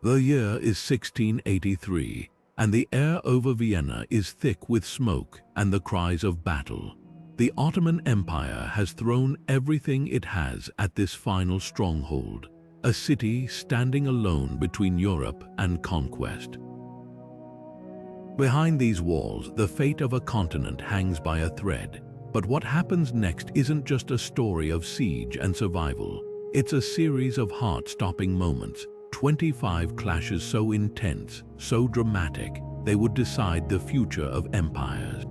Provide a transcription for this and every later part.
The year is 1683, and the air over Vienna is thick with smoke and the cries of battle. The Ottoman Empire has thrown everything it has at this final stronghold, a city standing alone between Europe and conquest. Behind these walls, the fate of a continent hangs by a thread. But what happens next isn't just a story of siege and survival. It's a series of heart-stopping moments, 25 clashes so intense, so dramatic, they would decide the future of empires.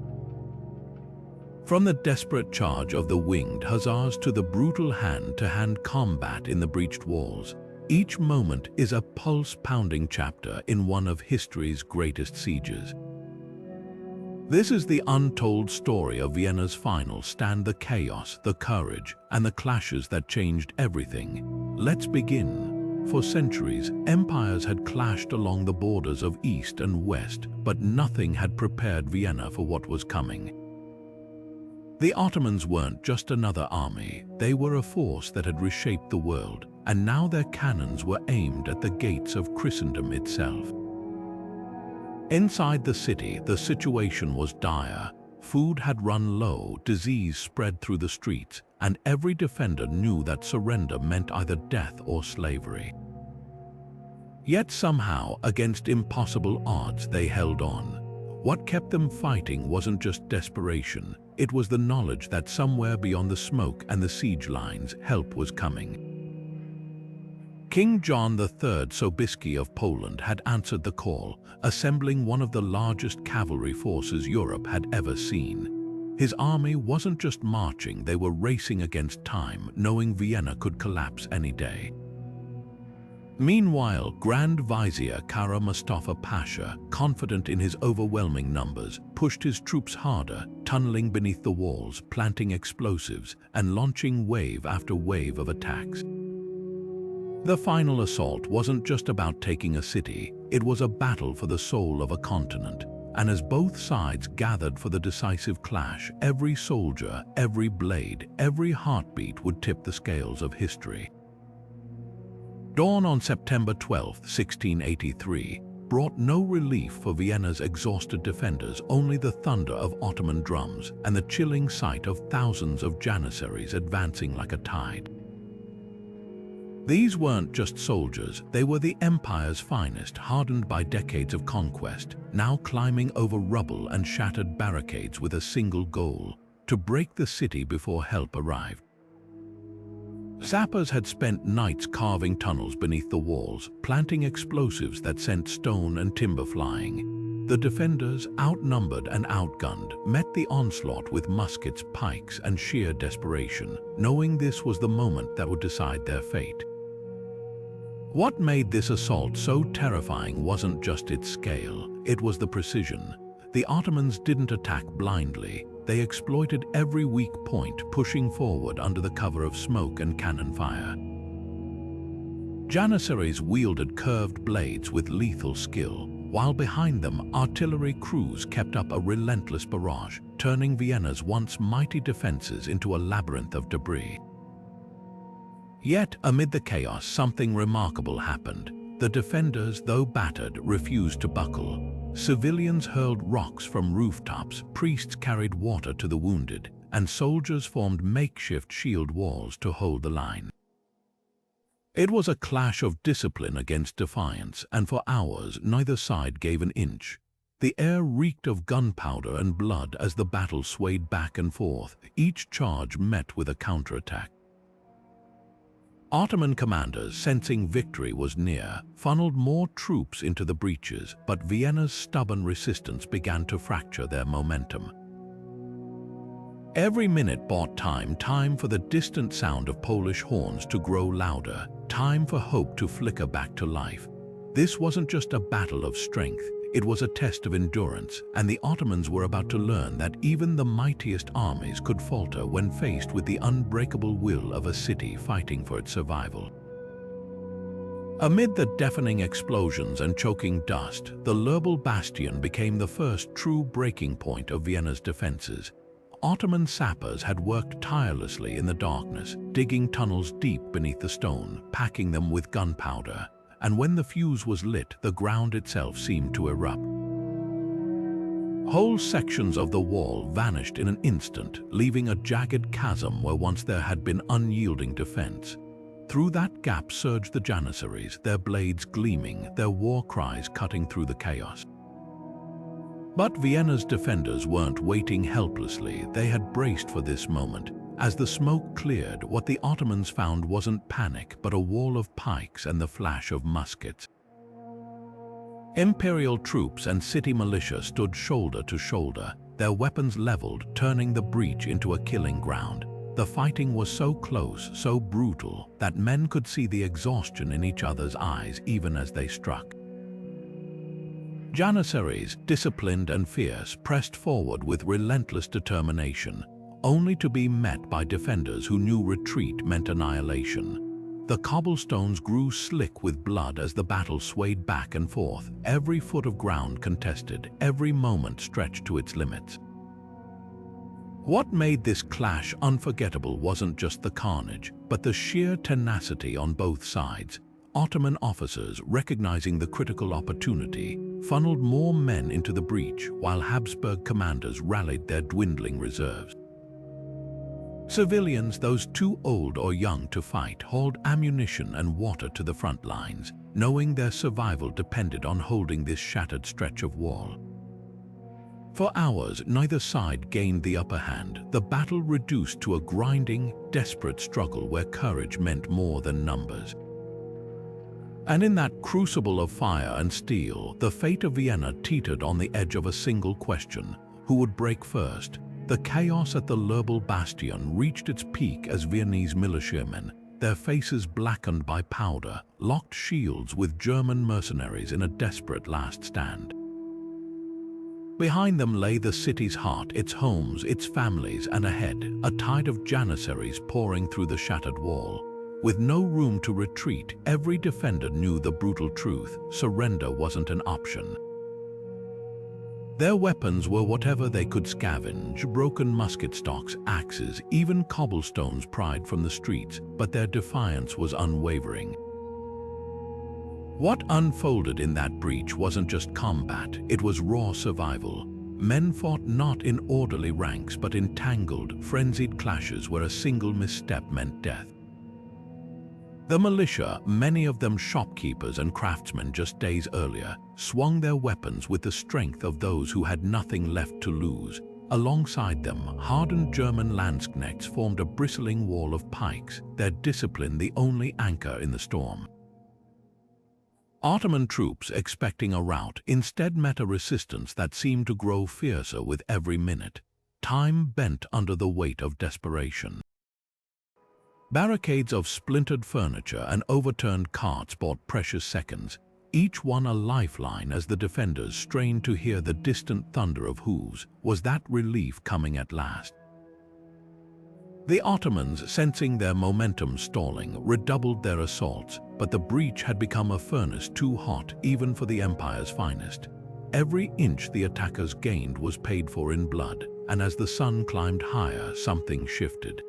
From the desperate charge of the Winged Hussars to the brutal hand-to-hand combat in the breached walls, each moment is a pulse-pounding chapter in one of history's greatest sieges. This is the untold story of Vienna's final stand, the chaos, the courage, and the clashes that changed everything. Let's begin. For centuries, empires had clashed along the borders of East and West, but nothing had prepared Vienna for what was coming. The Ottomans weren't just another army, they were a force that had reshaped the world, and now their cannons were aimed at the gates of Christendom itself. Inside the city, the situation was dire. Food had run low, disease spread through the streets, and every defender knew that surrender meant either death or slavery. Yet somehow, against impossible odds, they held on. What kept them fighting wasn't just desperation, it was the knowledge that somewhere beyond the smoke and the siege lines, help was coming. King John III Sobiski of Poland had answered the call, assembling one of the largest cavalry forces Europe had ever seen. His army wasn't just marching, they were racing against time, knowing Vienna could collapse any day. Meanwhile, Grand Vizier Kara Mustafa Pasha, confident in his overwhelming numbers, pushed his troops harder, tunneling beneath the walls, planting explosives, and launching wave after wave of attacks. The final assault wasn't just about taking a city, it was a battle for the soul of a continent. And as both sides gathered for the decisive clash, every soldier, every blade, every heartbeat would tip the scales of history. Dawn on September 12, 1683, brought no relief for Vienna's exhausted defenders, only the thunder of Ottoman drums and the chilling sight of thousands of Janissaries advancing like a tide. These weren't just soldiers, they were the empire's finest, hardened by decades of conquest, now climbing over rubble and shattered barricades with a single goal: to break the city before help arrived. Sappers had spent nights carving tunnels beneath the walls, planting explosives that sent stone and timber flying. The defenders, outnumbered and outgunned, met the onslaught with muskets, pikes, and sheer desperation, knowing this was the moment that would decide their fate. What made this assault so terrifying wasn't just its scale, it was the precision. The Ottomans didn't attack blindly, they exploited every weak point, pushing forward under the cover of smoke and cannon fire. Janissaries wielded curved blades with lethal skill, while behind them artillery crews kept up a relentless barrage, turning Vienna's once mighty defenses into a labyrinth of debris. Yet, amid the chaos, something remarkable happened. The defenders, though battered, refused to buckle. Civilians hurled rocks from rooftops, priests carried water to the wounded, and soldiers formed makeshift shield walls to hold the line. It was a clash of discipline against defiance, and for hours neither side gave an inch. The air reeked of gunpowder and blood as the battle swayed back and forth, each charge met with a counterattack. Ottoman commanders, sensing victory was near, funneled more troops into the breaches, but Vienna's stubborn resistance began to fracture their momentum. Every minute bought time for the distant sound of Polish horns to grow louder, time for hope to flicker back to life. This wasn't just a battle of strength, it was a test of endurance, and the Ottomans were about to learn that even the mightiest armies could falter when faced with the unbreakable will of a city fighting for its survival. Amid the deafening explosions and choking dust, the Löbel Bastion became the first true breaking point of Vienna's defenses. Ottoman sappers had worked tirelessly in the darkness, digging tunnels deep beneath the stone, packing them with gunpowder. and when the fuse was lit, the ground itself seemed to erupt. Whole sections of the wall vanished in an instant, leaving a jagged chasm where once there had been unyielding defense. Through that gap surged the Janissaries, their blades gleaming, their war cries cutting through the chaos. But Vienna's defenders weren't waiting helplessly. They had braced for this moment. As the smoke cleared, what the Ottomans found wasn't panic, but a wall of pikes and the flash of muskets. Imperial troops and city militia stood shoulder to shoulder, their weapons leveled, turning the breach into a killing ground. The fighting was so close, so brutal, that men could see the exhaustion in each other's eyes even as they struck. Janissaries, disciplined and fierce, pressed forward with relentless determination, only to be met by defenders who knew retreat meant annihilation. The cobblestones grew slick with blood as the battle swayed back and forth, every foot of ground contested, every moment stretched to its limits. What made this clash unforgettable wasn't just the carnage, but the sheer tenacity on both sides. Ottoman officers, recognizing the critical opportunity, funneled more men into the breach, while Habsburg commanders rallied their dwindling reserves. Civilians, those too old or young to fight, hauled ammunition and water to the front lines, knowing their survival depended on holding this shattered stretch of wall. For hours, neither side gained the upper hand, the battle reduced to a grinding, desperate struggle where courage meant more than numbers. And in that crucible of fire and steel, the fate of Vienna teetered on the edge of a single question: who would break first? The chaos at the Löbel Bastion reached its peak as Viennese militiamen, their faces blackened by powder, locked shields with German mercenaries in a desperate last stand. Behind them lay the city's heart, its homes, its families, and ahead, a tide of Janissaries pouring through the shattered wall. With no room to retreat, every defender knew the brutal truth: surrender wasn't an option. Their weapons were whatever they could scavenge: broken musket stocks, axes, even cobblestones pried from the streets, but their defiance was unwavering. What unfolded in that breach wasn't just combat, it was raw survival. Men fought not in orderly ranks, but in tangled, frenzied clashes where a single misstep meant death. The militia, many of them shopkeepers and craftsmen just days earlier, swung their weapons with the strength of those who had nothing left to lose. Alongside them, hardened German landsknechts formed a bristling wall of pikes, their discipline the only anchor in the storm. Ottoman troops, expecting a rout, instead met a resistance that seemed to grow fiercer with every minute. Time bent under the weight of desperation. Barricades of splintered furniture and overturned carts bought precious seconds, each one a lifeline as the defenders strained to hear the distant thunder of hooves. Was that relief coming at last? The Ottomans, sensing their momentum stalling, redoubled their assaults, but the breach had become a furnace too hot even for the empire's finest. Every inch the attackers gained was paid for in blood, and as the sun climbed higher, something shifted.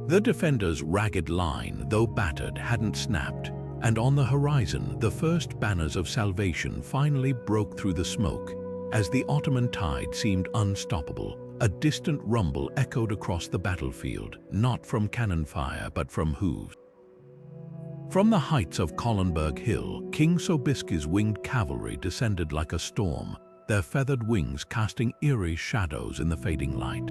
The defenders' ragged line, though battered, hadn't snapped, and on the horizon, the first banners of salvation finally broke through the smoke. As the Ottoman tide seemed unstoppable, a distant rumble echoed across the battlefield, not from cannon fire but from hooves. From the heights of Kollenberg Hill, King Sobiski's winged cavalry descended like a storm, their feathered wings casting eerie shadows in the fading light.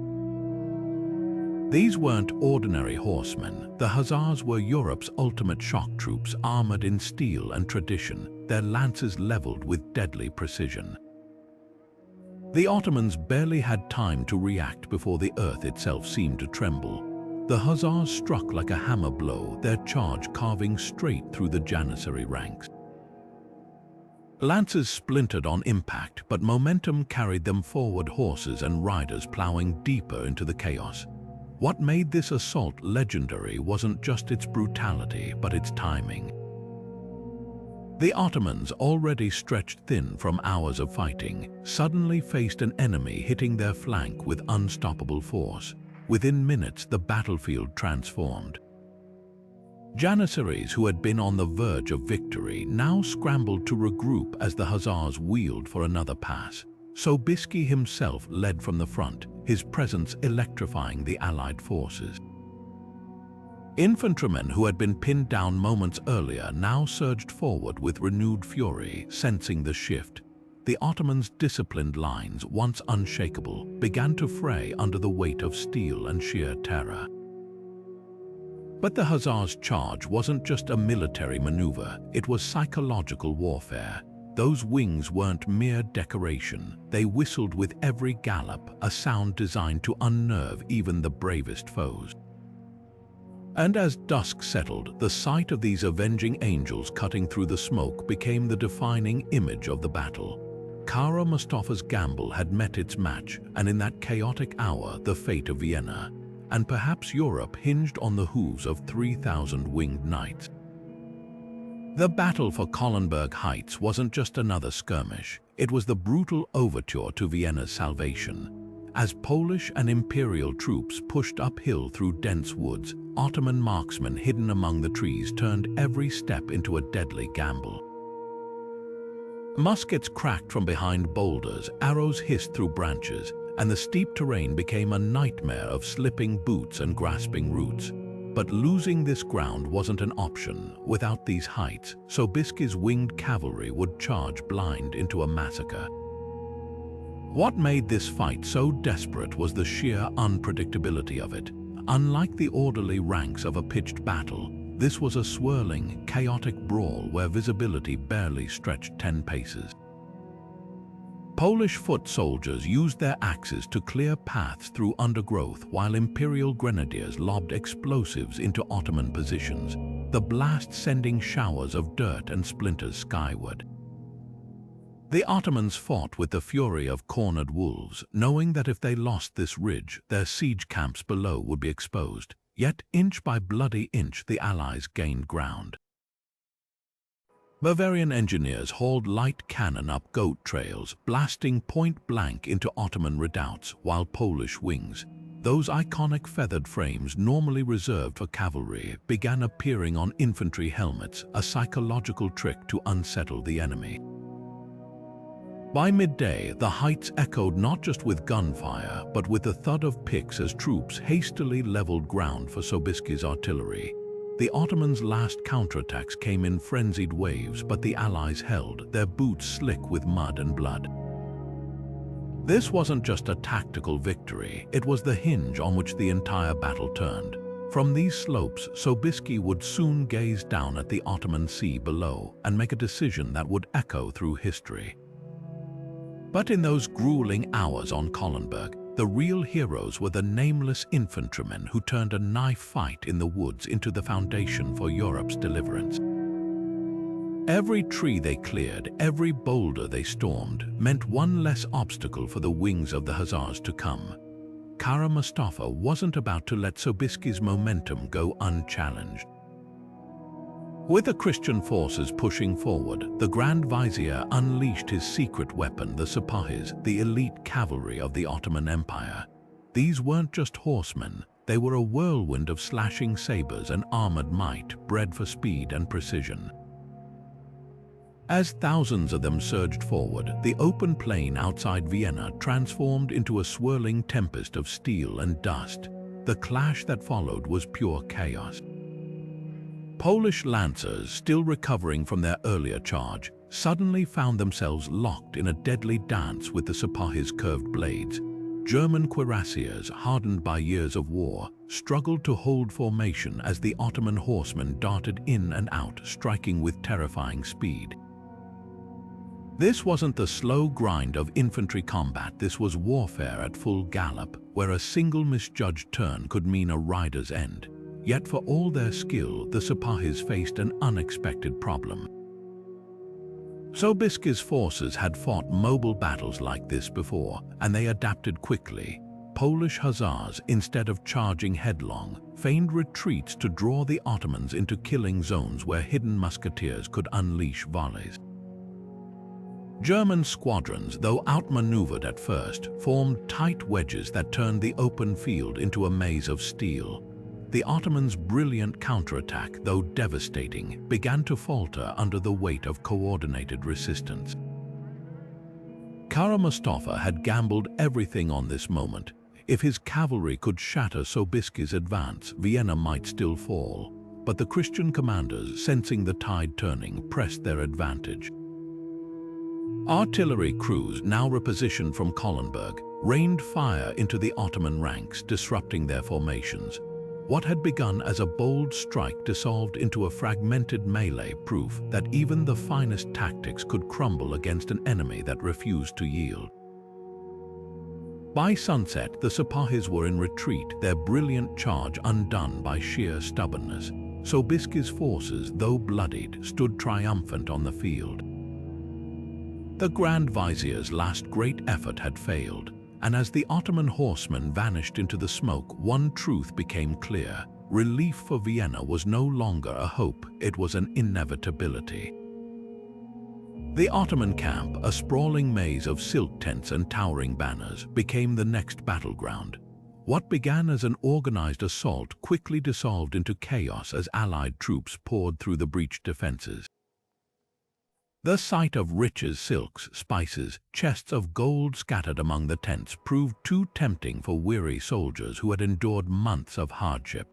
These weren't ordinary horsemen. The Hussars were Europe's ultimate shock troops, armored in steel and tradition, their lances leveled with deadly precision. The Ottomans barely had time to react before the earth itself seemed to tremble. The Hussars struck like a hammer blow, their charge carving straight through the Janissary ranks. Lances splintered on impact, but momentum carried them forward, horses and riders plowing deeper into the chaos. What made this assault legendary wasn't just its brutality, but its timing. The Ottomans, already stretched thin from hours of fighting, suddenly faced an enemy hitting their flank with unstoppable force. Within minutes, the battlefield transformed. Janissaries, who had been on the verge of victory, now scrambled to regroup as the Hussars wheeled for another pass. Sobiski himself led from the front, his presence electrifying the Allied forces. Infantrymen who had been pinned down moments earlier now surged forward with renewed fury, sensing the shift. The Ottomans' disciplined lines, once unshakable, began to fray under the weight of steel and sheer terror. But the Hussars' charge wasn't just a military maneuver, it was psychological warfare. Those wings weren't mere decoration, they whistled with every gallop, a sound designed to unnerve even the bravest foes. And as dusk settled, the sight of these avenging angels cutting through the smoke became the defining image of the battle. Kara Mustafa's gamble had met its match, and in that chaotic hour, the fate of Vienna, and perhaps Europe, hinged on the hooves of 3,000 winged knights. The battle for Kollenberg Heights wasn't just another skirmish, it was the brutal overture to Vienna's salvation. As Polish and Imperial troops pushed uphill through dense woods, Ottoman marksmen hidden among the trees turned every step into a deadly gamble. Muskets cracked from behind boulders, arrows hissed through branches, and the steep terrain became a nightmare of slipping boots and grasping roots. But losing this ground wasn't an option. Without these heights, Sobieski's winged cavalry would charge blind into a massacre. What made this fight so desperate was the sheer unpredictability of it. Unlike the orderly ranks of a pitched battle, this was a swirling, chaotic brawl where visibility barely stretched 10 paces. Polish foot soldiers used their axes to clear paths through undergrowth while Imperial grenadiers lobbed explosives into Ottoman positions, the blast sending showers of dirt and splinters skyward. The Ottomans fought with the fury of cornered wolves, knowing that if they lost this ridge, their siege camps below would be exposed. Yet inch by bloody inch, the Allies gained ground. Bavarian engineers hauled light cannon up goat trails, blasting point-blank into Ottoman redoubts, while Polish wings, those iconic feathered frames normally reserved for cavalry, began appearing on infantry helmets, a psychological trick to unsettle the enemy. By midday, the heights echoed not just with gunfire, but with the thud of picks as troops hastily leveled ground for Sobieski's artillery. The Ottomans' last counterattacks came in frenzied waves, but the Allies held, their boots slick with mud and blood. This wasn't just a tactical victory, it was the hinge on which the entire battle turned. From these slopes, Sobiski would soon gaze down at the Ottoman sea below and make a decision that would echo through history. But in those grueling hours on Kollenberg, the real heroes were the nameless infantrymen who turned a knife fight in the woods into the foundation for Europe's deliverance. Every tree they cleared, every boulder they stormed, meant one less obstacle for the wings of the Hussars to come. Kara Mustafa wasn't about to let Sobieski's momentum go unchallenged. With the Christian forces pushing forward, the Grand Vizier unleashed his secret weapon, the Sipahis, the elite cavalry of the Ottoman Empire. These weren't just horsemen, they were a whirlwind of slashing sabers and armored might, bred for speed and precision. As thousands of them surged forward, the open plain outside Vienna transformed into a swirling tempest of steel and dust. The clash that followed was pure chaos. Polish lancers, still recovering from their earlier charge, suddenly found themselves locked in a deadly dance with the Sipahis' curved blades. German cuirassiers, hardened by years of war, struggled to hold formation as the Ottoman horsemen darted in and out, striking with terrifying speed. This wasn't the slow grind of infantry combat, this was warfare at full gallop, where a single misjudged turn could mean a rider's end. Yet for all their skill, the Sipahis faced an unexpected problem. Sobieski's forces had fought mobile battles like this before, and they adapted quickly. Polish Hussars, instead of charging headlong, feigned retreats to draw the Ottomans into killing zones where hidden musketeers could unleash volleys. German squadrons, though outmaneuvered at first, formed tight wedges that turned the open field into a maze of steel. The Ottomans' brilliant counterattack, though devastating, began to falter under the weight of coordinated resistance. Kara Mustafa had gambled everything on this moment. If his cavalry could shatter Sobiski's advance, Vienna might still fall. But the Christian commanders, sensing the tide turning, pressed their advantage. Artillery crews, now repositioned from Kollenberg, rained fire into the Ottoman ranks, disrupting their formations. What had begun as a bold strike dissolved into a fragmented melee, proof that even the finest tactics could crumble against an enemy that refused to yield. By sunset, the Sipahis were in retreat, their brilliant charge undone by sheer stubbornness. Sobiski's forces, though bloodied, stood triumphant on the field. The Grand Vizier's last great effort had failed, and as the Ottoman horsemen vanished into the smoke, one truth became clear. Relief for Vienna was no longer a hope, it was an inevitability. The Ottoman camp, a sprawling maze of silk tents and towering banners, became the next battleground. What began as an organized assault quickly dissolved into chaos as Allied troops poured through the breached defenses. The sight of riches, silks, spices, chests of gold scattered among the tents proved too tempting for weary soldiers who had endured months of hardship.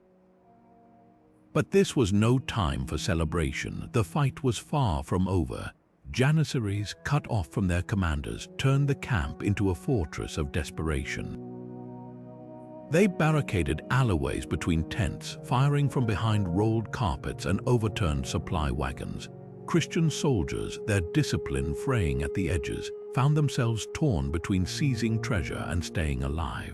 But this was no time for celebration. The fight was far from over. Janissaries, cut off from their commanders, turned the camp into a fortress of desperation. They barricaded alleyways between tents, firing from behind rolled carpets and overturned supply wagons. Christian soldiers, their discipline fraying at the edges, found themselves torn between seizing treasure and staying alive.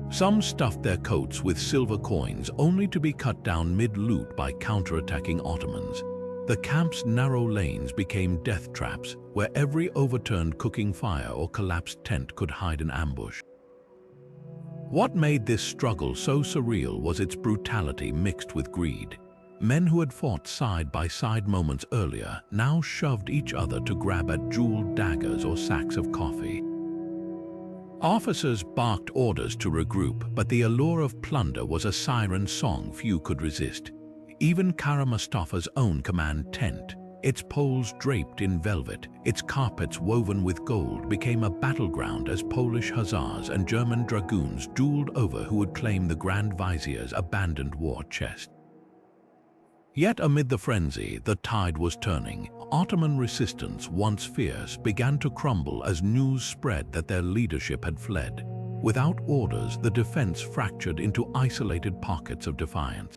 Some stuffed their coats with silver coins, only to be cut down mid-loot by counterattacking Ottomans. The camp's narrow lanes became death traps, where every overturned cooking fire or collapsed tent could hide an ambush. What made this struggle so surreal was its brutality mixed with greed. Men who had fought side by side moments earlier now shoved each other to grab at jeweled daggers or sacks of coffee. Officers barked orders to regroup, but the allure of plunder was a siren song few could resist. Even Kara Mustafa's own command tent, its poles draped in velvet, its carpets woven with gold, became a battleground as Polish Hussars and German dragoons dueled over who would claim the Grand Vizier's abandoned war chest. Yet amid the frenzy, the tide was turning. Ottoman resistance, once fierce, began to crumble as news spread that their leadership had fled. Without orders, the defense fractured into isolated pockets of defiance.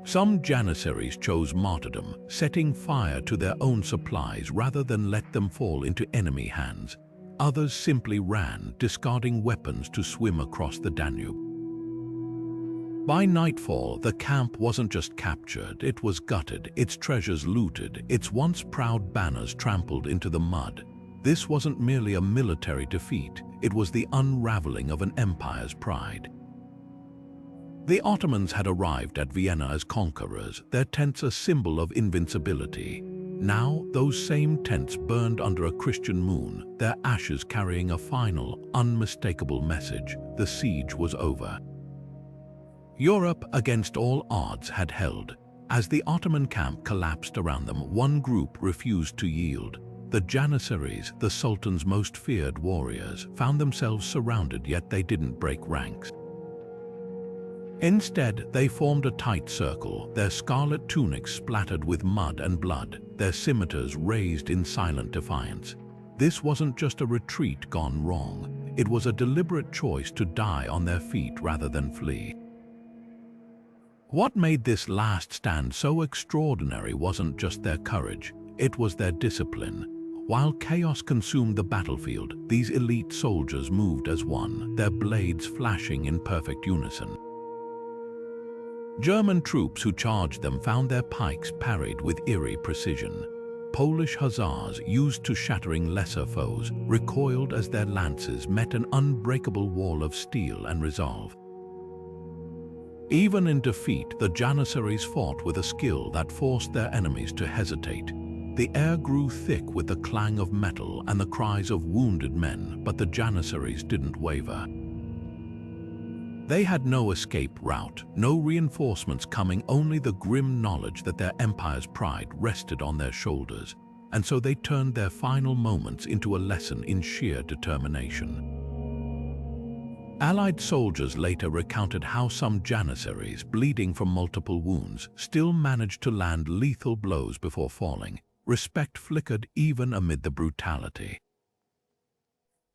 Some Janissaries chose martyrdom, setting fire to their own supplies rather than let them fall into enemy hands. Others simply ran, discarding weapons to swim across the Danube. By nightfall, the camp wasn't just captured, it was gutted, its treasures looted, its once proud banners trampled into the mud. This wasn't merely a military defeat, it was the unraveling of an empire's pride. The Ottomans had arrived at Vienna as conquerors, their tents a symbol of invincibility. Now, those same tents burned under a Christian moon, their ashes carrying a final, unmistakable message: the siege was over. Europe, against all odds, had held. As the Ottoman camp collapsed around them, one group refused to yield. The Janissaries, the Sultan's most feared warriors, found themselves surrounded, yet they didn't break ranks. Instead, they formed a tight circle, their scarlet tunics splattered with mud and blood, their scimitars raised in silent defiance. This wasn't just a retreat gone wrong. It was a deliberate choice to die on their feet rather than flee. What made this last stand so extraordinary wasn't just their courage, it was their discipline. While chaos consumed the battlefield, these elite soldiers moved as one, their blades flashing in perfect unison. German troops who charged them found their pikes parried with eerie precision. Polish Hussars, used to shattering lesser foes, recoiled as their lances met an unbreakable wall of steel and resolve. Even in defeat, the Janissaries fought with a skill that forced their enemies to hesitate. The air grew thick with the clang of metal and the cries of wounded men, but the Janissaries didn't waver. They had no escape route, no reinforcements coming, only the grim knowledge that their empire's pride rested on their shoulders, and so they turned their final moments into a lesson in sheer determination. Allied soldiers later recounted how some Janissaries, bleeding from multiple wounds, still managed to land lethal blows before falling. Respect flickered even amid the brutality.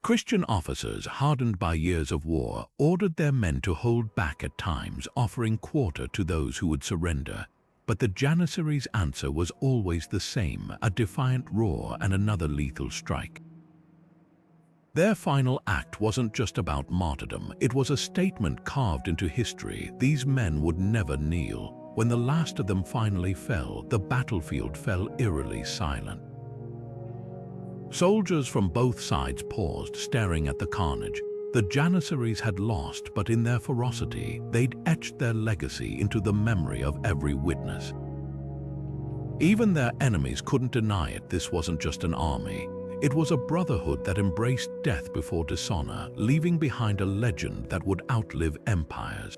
Christian officers, hardened by years of war, ordered their men to hold back at times, offering quarter to those who would surrender. But the Janissaries' answer was always the same, a defiant roar and another lethal strike. Their final act wasn't just about martyrdom, it was a statement carved into history. These men would never kneel. When the last of them finally fell, the battlefield fell eerily silent. Soldiers from both sides paused, staring at the carnage. The Janissaries had lost, but in their ferocity, they'd etched their legacy into the memory of every witness. Even their enemies couldn't deny it. This wasn't just an army. It was a brotherhood that embraced death before dishonor, leaving behind a legend that would outlive empires.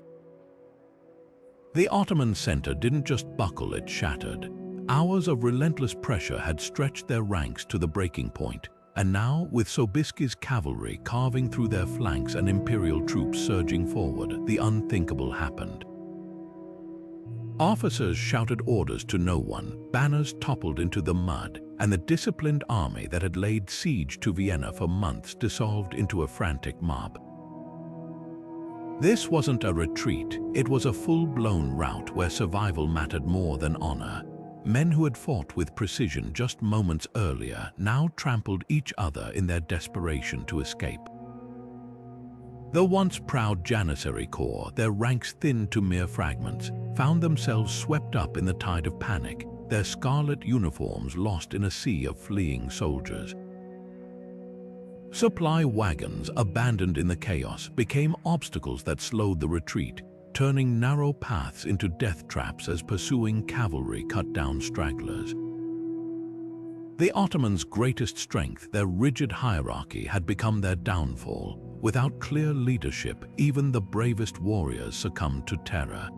The Ottoman center didn't just buckle, it shattered. Hours of relentless pressure had stretched their ranks to the breaking point, and now, with Sobieski's cavalry carving through their flanks and imperial troops surging forward, the unthinkable happened. Officers shouted orders to no one, banners toppled into the mud, and the disciplined army that had laid siege to Vienna for months dissolved into a frantic mob. This wasn't a retreat, it was a full-blown rout where survival mattered more than honor. Men who had fought with precision just moments earlier now trampled each other in their desperation to escape. The once proud Janissary Corps, their ranks thinned to mere fragments, found themselves swept up in the tide of panic, their scarlet uniforms lost in a sea of fleeing soldiers. Supply wagons, abandoned in the chaos, became obstacles that slowed the retreat, turning narrow paths into death traps as pursuing cavalry cut down stragglers. The Ottomans' greatest strength, their rigid hierarchy, had become their downfall. Without clear leadership, even the bravest warriors succumbed to terror.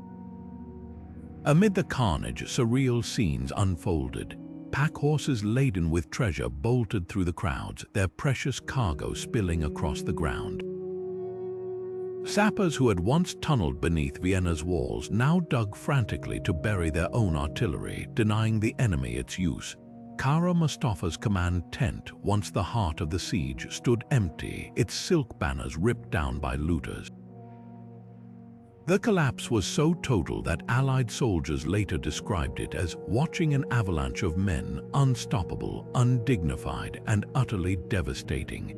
Amid the carnage, surreal scenes unfolded. Pack horses laden with treasure bolted through the crowds, their precious cargo spilling across the ground. Sappers who had once tunneled beneath Vienna's walls now dug frantically to bury their own artillery, denying the enemy its use. Kara Mustafa's command tent, once the heart of the siege, stood empty, its silk banners ripped down by looters. The collapse was so total that Allied soldiers later described it as watching an avalanche of men, unstoppable, undignified, and utterly devastating.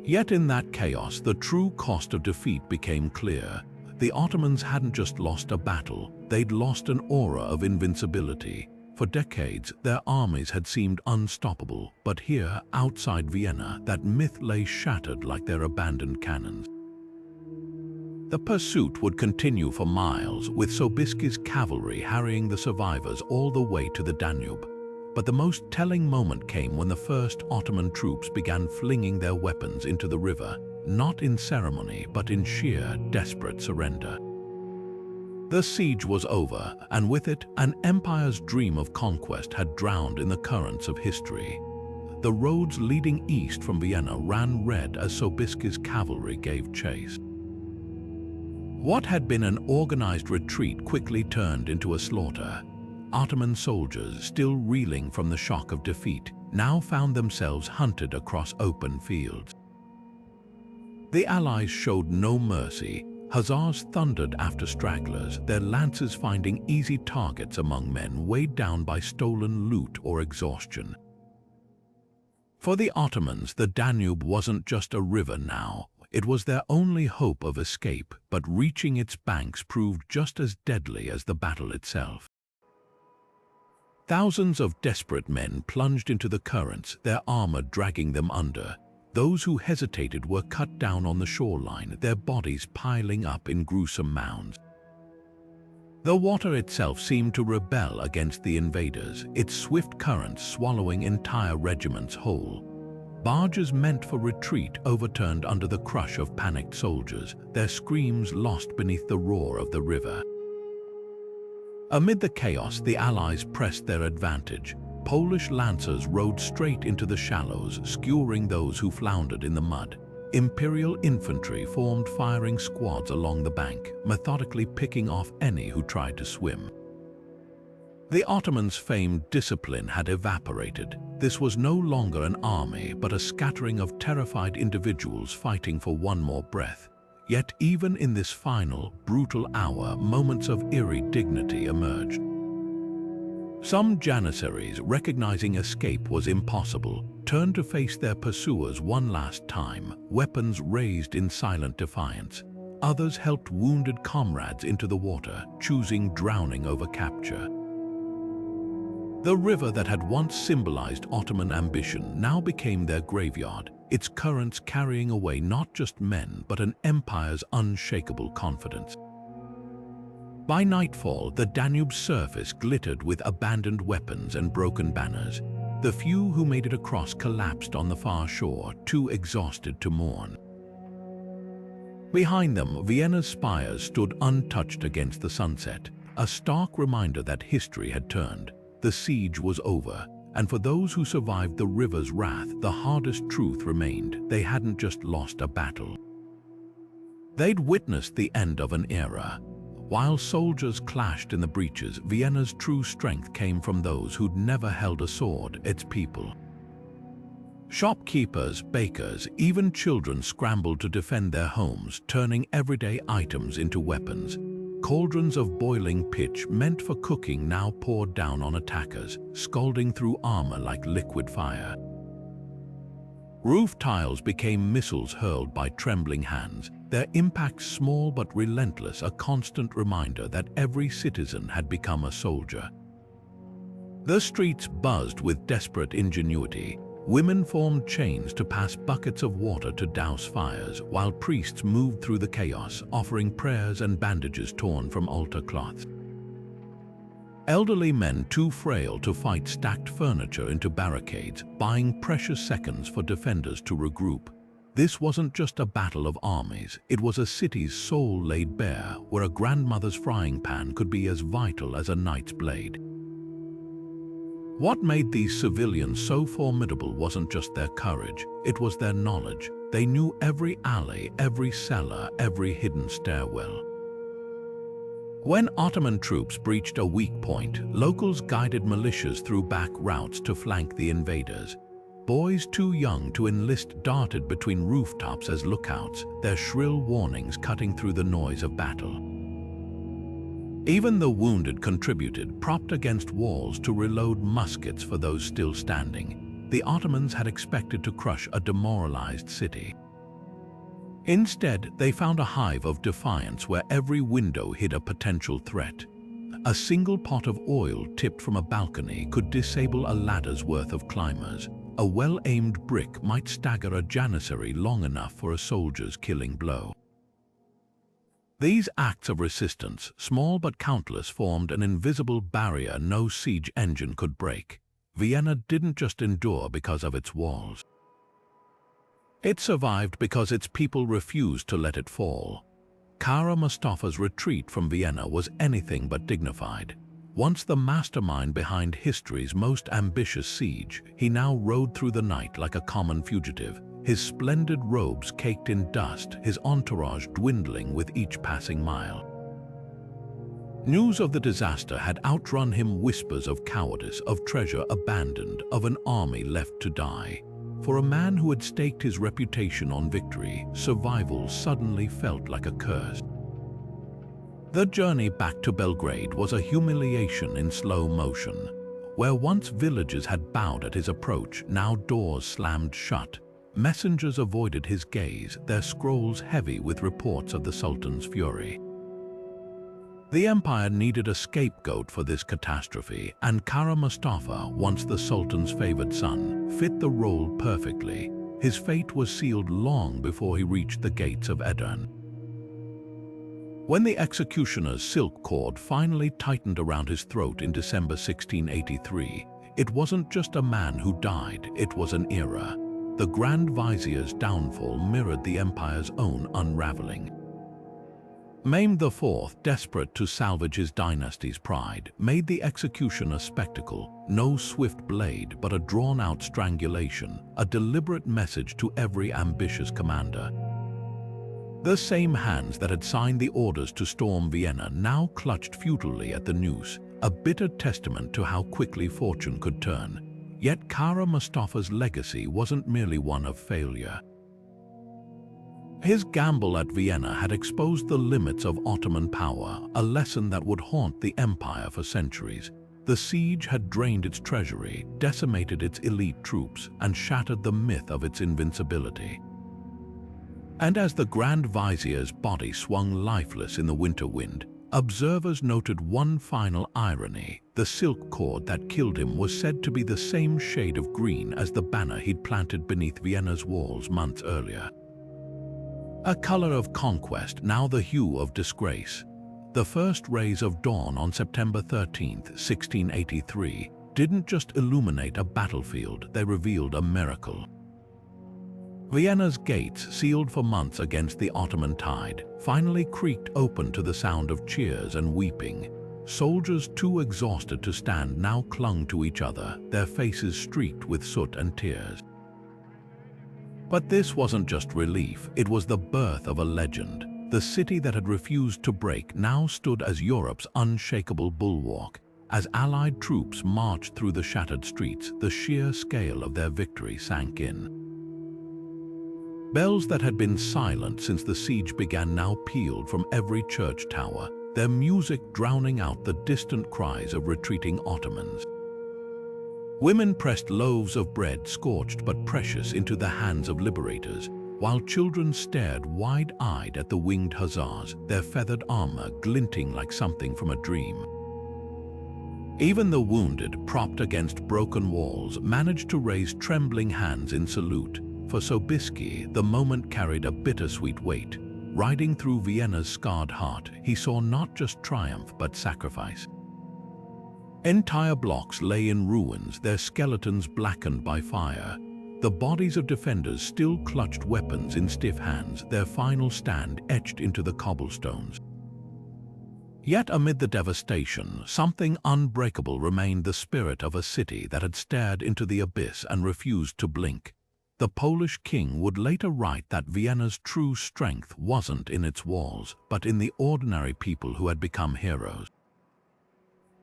Yet in that chaos, the true cost of defeat became clear. The Ottomans hadn't just lost a battle, they'd lost an aura of invincibility. For decades, their armies had seemed unstoppable, but here, outside Vienna, that myth lay shattered like their abandoned cannons. The pursuit would continue for miles, with Sobiski's cavalry harrying the survivors all the way to the Danube. But the most telling moment came when the first Ottoman troops began flinging their weapons into the river, not in ceremony, but in sheer, desperate surrender. The siege was over, and with it, an empire's dream of conquest had drowned in the currents of history. The roads leading east from Vienna ran red as Sobiski's cavalry gave chase. What had been an organized retreat quickly turned into a slaughter. Ottoman soldiers, still reeling from the shock of defeat, now found themselves hunted across open fields. The Allies showed no mercy. Hussars thundered after stragglers, their lances finding easy targets among men weighed down by stolen loot or exhaustion. For the Ottomans, the Danube wasn't just a river now. It was their only hope of escape, but reaching its banks proved just as deadly as the battle itself. Thousands of desperate men plunged into the currents, their armor dragging them under. Those who hesitated were cut down on the shoreline, their bodies piling up in gruesome mounds. The water itself seemed to rebel against the invaders, its swift currents swallowing entire regiments whole. Barges meant for retreat overturned under the crush of panicked soldiers, their screams lost beneath the roar of the river. Amid the chaos, the Allies pressed their advantage. Polish lancers rode straight into the shallows, skewering those who floundered in the mud. Imperial infantry formed firing squads along the bank, methodically picking off any who tried to swim. The Ottomans' famed discipline had evaporated. This was no longer an army, but a scattering of terrified individuals fighting for one more breath. Yet even in this final, brutal hour, moments of eerie dignity emerged. Some Janissaries, recognizing escape was impossible, turned to face their pursuers one last time, weapons raised in silent defiance. Others helped wounded comrades into the water, choosing drowning over capture. The river that had once symbolized Ottoman ambition now became their graveyard, its currents carrying away not just men but an empire's unshakable confidence. By nightfall, the Danube's surface glittered with abandoned weapons and broken banners. The few who made it across collapsed on the far shore, too exhausted to mourn. Behind them, Vienna's spires stood untouched against the sunset, a stark reminder that history had turned. The siege was over, and for those who survived the river's wrath, the hardest truth remained: they hadn't just lost a battle. They'd witnessed the end of an era. While soldiers clashed in the breaches, Vienna's true strength came from those who'd never held a sword, its people. Shopkeepers, bakers, even children scrambled to defend their homes, turning everyday items into weapons. Cauldrons of boiling pitch meant for cooking now poured down on attackers, scalding through armor like liquid fire. Roof tiles became missiles hurled by trembling hands, their impact small but relentless, a constant reminder that every citizen had become a soldier. The streets buzzed with desperate ingenuity. Women formed chains to pass buckets of water to douse fires, while priests moved through the chaos, offering prayers and bandages torn from altar cloths. Elderly men too frail to fight stacked furniture into barricades, buying precious seconds for defenders to regroup. This wasn't just a battle of armies, it was a city's soul laid bare, where a grandmother's frying pan could be as vital as a knight's blade. What made these civilians so formidable wasn't just their courage, it was their knowledge. They knew every alley, every cellar, every hidden stairwell. When Ottoman troops breached a weak point, locals guided militias through back routes to flank the invaders. Boys too young to enlist darted between rooftops as lookouts, their shrill warnings cutting through the noise of battle. Even the wounded contributed, propped against walls to reload muskets for those still standing. The Ottomans had expected to crush a demoralized city. Instead, they found a hive of defiance where every window hid a potential threat. A single pot of oil tipped from a balcony could disable a ladder's worth of climbers. A well-aimed brick might stagger a janissary long enough for a soldier's killing blow. These acts of resistance, small but countless, formed an invisible barrier no siege engine could break. Vienna didn't just endure because of its walls. It survived because its people refused to let it fall. Kara Mustafa's retreat from Vienna was anything but dignified. Once the mastermind behind history's most ambitious siege, he now rode through the night like a common fugitive, his splendid robes caked in dust, his entourage dwindling with each passing mile. News of the disaster had outrun him, whispers of cowardice, of treasure abandoned, of an army left to die. For a man who had staked his reputation on victory, survival suddenly felt like a curse. The journey back to Belgrade was a humiliation in slow motion. Where once villages had bowed at his approach, now doors slammed shut. Messengers avoided his gaze, their scrolls heavy with reports of the Sultan's fury. The empire needed a scapegoat for this catastrophe, and Kara Mustafa, once the Sultan's favored son, fit the role perfectly. His fate was sealed long before he reached the gates of Edirne. When the executioner's silk cord finally tightened around his throat in December 1683, it wasn't just a man who died, it was an era. the Grand Vizier's downfall mirrored the empire's own unraveling. Mehmed IV, desperate to salvage his dynasty's pride, made the execution a spectacle, no swift blade but a drawn-out strangulation, a deliberate message to every ambitious commander. The same hands that had signed the orders to storm Vienna now clutched futilely at the noose, a bitter testament to how quickly fortune could turn. Yet Kara Mustafa's legacy wasn't merely one of failure. His gamble at Vienna had exposed the limits of Ottoman power, a lesson that would haunt the empire for centuries. The siege had drained its treasury, decimated its elite troops, and shattered the myth of its invincibility. And as the Grand Vizier's body swung lifeless in the winter wind, observers noted one final irony. The silk cord that killed him was said to be the same shade of green as the banner he'd planted beneath Vienna's walls months earlier. A color of conquest, now the hue of disgrace. The first rays of dawn on September 13, 1683, didn't just illuminate a battlefield, they revealed a miracle. Vienna's gates, sealed for months against the Ottoman tide, finally creaked open to the sound of cheers and weeping. Soldiers too exhausted to stand now clung to each other, their faces streaked with soot and tears. But this wasn't just relief, it was the birth of a legend. The city that had refused to break now stood as Europe's unshakable bulwark. As Allied troops marched through the shattered streets, the sheer scale of their victory sank in. Bells that had been silent since the siege began now pealed from every church tower, their music drowning out the distant cries of retreating Ottomans. Women pressed loaves of bread, scorched but precious, into the hands of liberators, while children stared wide-eyed at the Winged Hussars, their feathered armor glinting like something from a dream. Even the wounded, propped against broken walls, managed to raise trembling hands in salute. For Sobiski, the moment carried a bittersweet weight. Riding through Vienna's scarred heart, he saw not just triumph but sacrifice. Entire blocks lay in ruins, their skeletons blackened by fire. The bodies of defenders still clutched weapons in stiff hands, their final stand etched into the cobblestones. Yet amid the devastation, something unbreakable remained: the spirit of a city that had stared into the abyss and refused to blink. The Polish king would later write that Vienna's true strength wasn't in its walls, but in the ordinary people who had become heroes.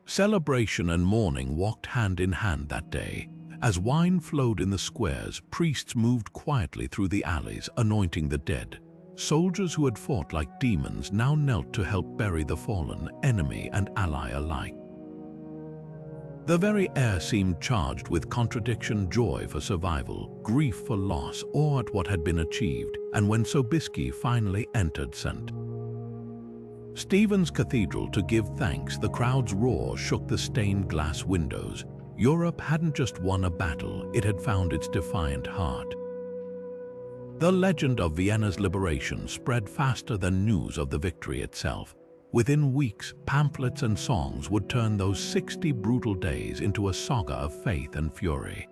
Celebration and mourning walked hand in hand that day. As wine flowed in the squares, priests moved quietly through the alleys, anointing the dead. Soldiers who had fought like demons now knelt to help bury the fallen, enemy and ally alike. The very air seemed charged with contradiction: joy for survival, grief for loss, awe at what had been achieved. And when Sobiski finally entered St. Stephen's Cathedral to give thanks, the crowd's roar shook the stained glass windows. Europe hadn't just won a battle, it had found its defiant heart. The legend of Vienna's liberation spread faster than news of the victory itself. Within weeks, pamphlets and songs would turn those 60 brutal days into a saga of faith and fury.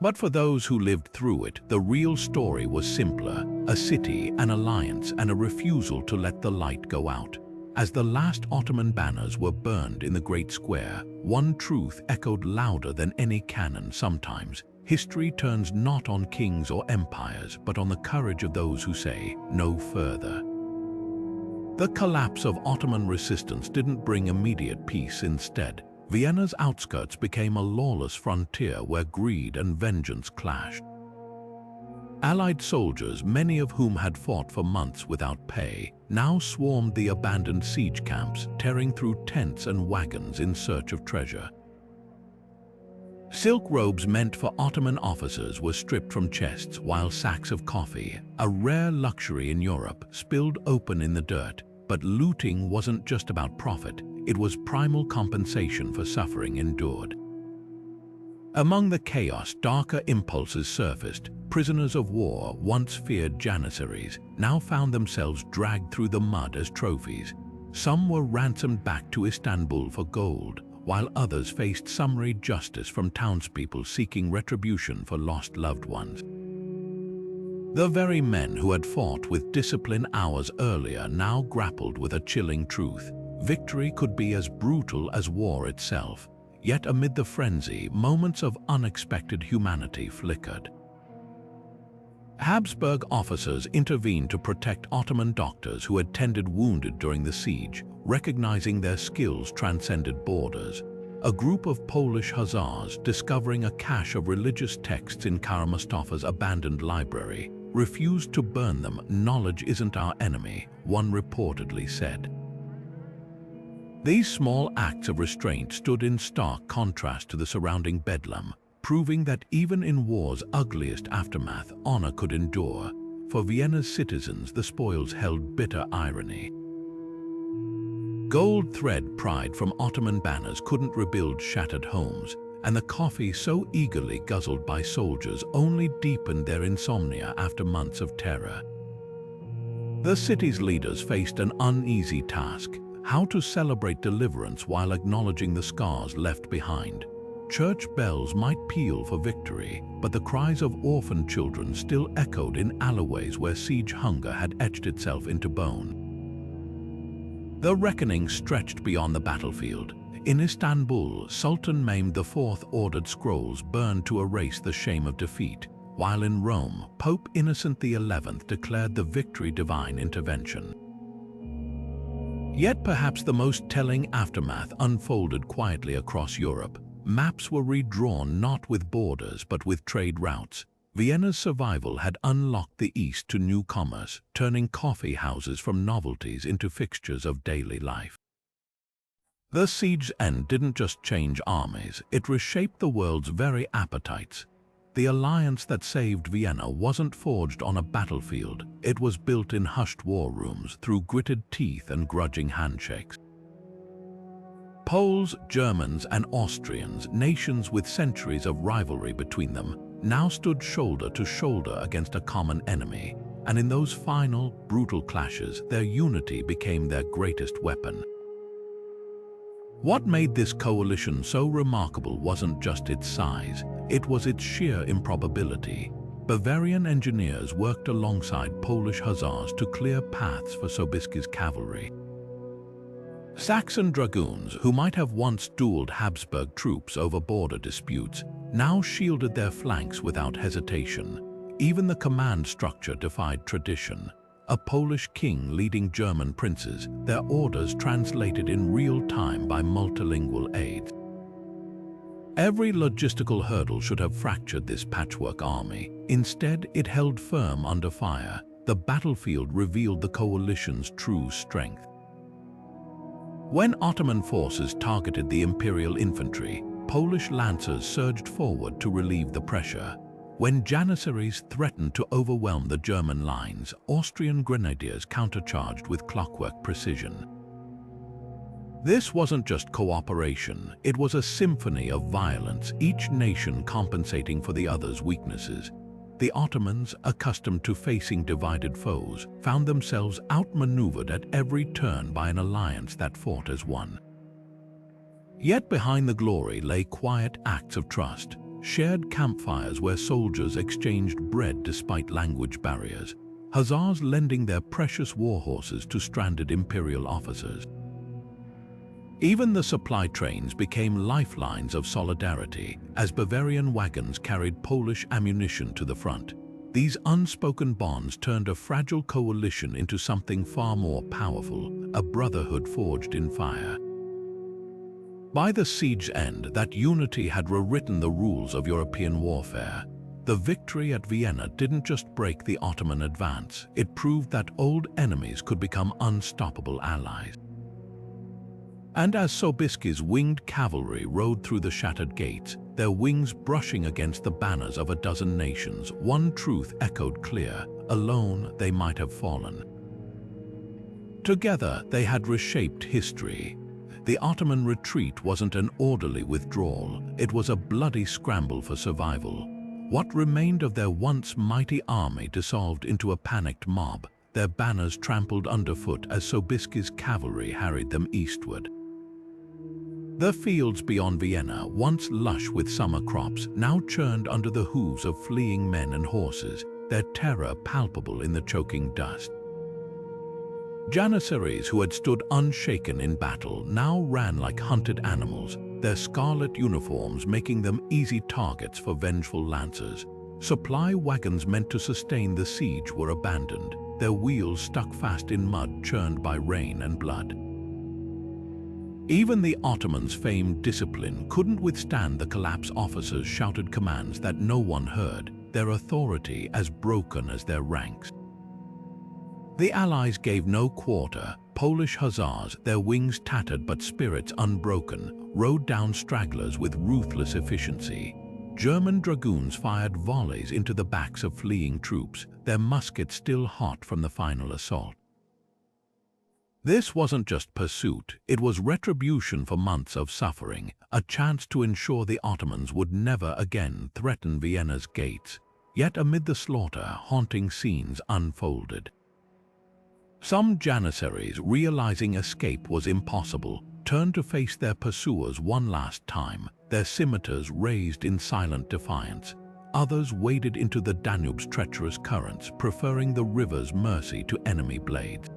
But for those who lived through it, the real story was simpler: a city, an alliance, and a refusal to let the light go out. As the last Ottoman banners were burned in the Great Square, one truth echoed louder than any cannon. Sometimes, history turns not on kings or empires, but on the courage of those who say no further. The collapse of Ottoman resistance didn't bring immediate peace. Instead, Vienna's outskirts became a lawless frontier where greed and vengeance clashed. Allied soldiers, many of whom had fought for months without pay, now swarmed the abandoned siege camps, tearing through tents and wagons in search of treasure. Silk robes meant for Ottoman officers were stripped from chests, while sacks of coffee, a rare luxury in Europe, spilled open in the dirt. But looting wasn't just about profit, it was primal compensation for suffering endured. Among the chaos, darker impulses surfaced. Prisoners of war, once feared Janissaries, now found themselves dragged through the mud as trophies. Some were ransomed back to Istanbul for gold, while others faced summary justice from townspeople seeking retribution for lost loved ones. The very men who had fought with discipline hours earlier now grappled with a chilling truth. Victory could be as brutal as war itself, yet amid the frenzy, moments of unexpected humanity flickered. Habsburg officers intervened to protect Ottoman doctors who had tended wounded during the siege, recognizing their skills transcended borders. A group of Polish Hussars, discovering a cache of religious texts in Kara Mustafa's abandoned library, refused to burn them. "Knowledge isn't our enemy," one reportedly said. These small acts of restraint stood in stark contrast to the surrounding bedlam, proving that even in war's ugliest aftermath, honor could endure. For Vienna's citizens, the spoils held bitter irony. Gold-thread pride from Ottoman banners couldn't rebuild shattered homes, and the coffee so eagerly guzzled by soldiers only deepened their insomnia after months of terror. The city's leaders faced an uneasy task: how to celebrate deliverance while acknowledging the scars left behind. Church bells might peal for victory, but the cries of orphaned children still echoed in alleyways where siege hunger had etched itself into bone. The reckoning stretched beyond the battlefield. In Istanbul, Sultan Mehmed IV ordered scrolls burned to erase the shame of defeat, while in Rome, Pope Innocent XI declared the victory divine intervention. Yet perhaps the most telling aftermath unfolded quietly across Europe. Maps were redrawn not with borders but with trade routes. Vienna's survival had unlocked the East to new commerce, turning coffee houses from novelties into fixtures of daily life. The siege's end didn't just change armies, it reshaped the world's very appetites. The alliance that saved Vienna wasn't forged on a battlefield, it was built in hushed war rooms through gritted teeth and grudging handshakes. Poles, Germans, and Austrians, nations with centuries of rivalry between them, now stood shoulder to shoulder against a common enemy, and in those final, brutal clashes, their unity became their greatest weapon. What made this coalition so remarkable wasn't just its size, it was its sheer improbability. Bavarian engineers worked alongside Polish Hussars to clear paths for Sobiski's cavalry. Saxon dragoons, who might have once dueled Habsburg troops over border disputes, now shielded their flanks without hesitation. Even the command structure defied tradition. A Polish king leading German princes, their orders translated in real time by multilingual aides. Every logistical hurdle should have fractured this patchwork army. Instead, it held firm under fire. The battlefield revealed the coalition's true strength. When Ottoman forces targeted the imperial infantry, Polish lancers surged forward to relieve the pressure. When Janissaries threatened to overwhelm the German lines, Austrian grenadiers countercharged with clockwork precision. This wasn't just cooperation, it was a symphony of violence, each nation compensating for the other's weaknesses. The Ottomans, accustomed to facing divided foes, found themselves outmaneuvered at every turn by an alliance that fought as one. Yet behind the glory lay quiet acts of trust, shared campfires where soldiers exchanged bread despite language barriers, Hussars lending their precious war horses to stranded imperial officers. Even the supply trains became lifelines of solidarity as Bavarian wagons carried Polish ammunition to the front. These unspoken bonds turned a fragile coalition into something far more powerful, a brotherhood forged in fire. By the siege's end, that unity had rewritten the rules of European warfare. The victory at Vienna didn't just break the Ottoman advance, it proved that old enemies could become unstoppable allies. And as Sobiski's winged cavalry rode through the shattered gates, their wings brushing against the banners of a dozen nations, one truth echoed clear: alone they might have fallen. Together they had reshaped history. The Ottoman retreat wasn't an orderly withdrawal, it was a bloody scramble for survival. What remained of their once mighty army dissolved into a panicked mob, their banners trampled underfoot as Sobiski's cavalry harried them eastward. The fields beyond Vienna, once lush with summer crops, now churned under the hooves of fleeing men and horses, their terror palpable in the choking dust. Janissaries who had stood unshaken in battle now ran like hunted animals, their scarlet uniforms making them easy targets for vengeful lancers. Supply wagons meant to sustain the siege were abandoned, their wheels stuck fast in mud churned by rain and blood. Even the Ottomans' famed discipline couldn't withstand the collapse. Officers shouted commands that no one heard, their authority as broken as their ranks. The Allies gave no quarter. Polish Hussars, their wings tattered but spirits unbroken, rode down stragglers with ruthless efficiency. German dragoons fired volleys into the backs of fleeing troops, their muskets still hot from the final assault. This wasn't just pursuit, it was retribution for months of suffering, a chance to ensure the Ottomans would never again threaten Vienna's gates. Yet amid the slaughter, haunting scenes unfolded. Some Janissaries, realizing escape was impossible, turned to face their pursuers one last time, their scimitars raised in silent defiance. Others waded into the Danube's treacherous currents, preferring the river's mercy to enemy blades.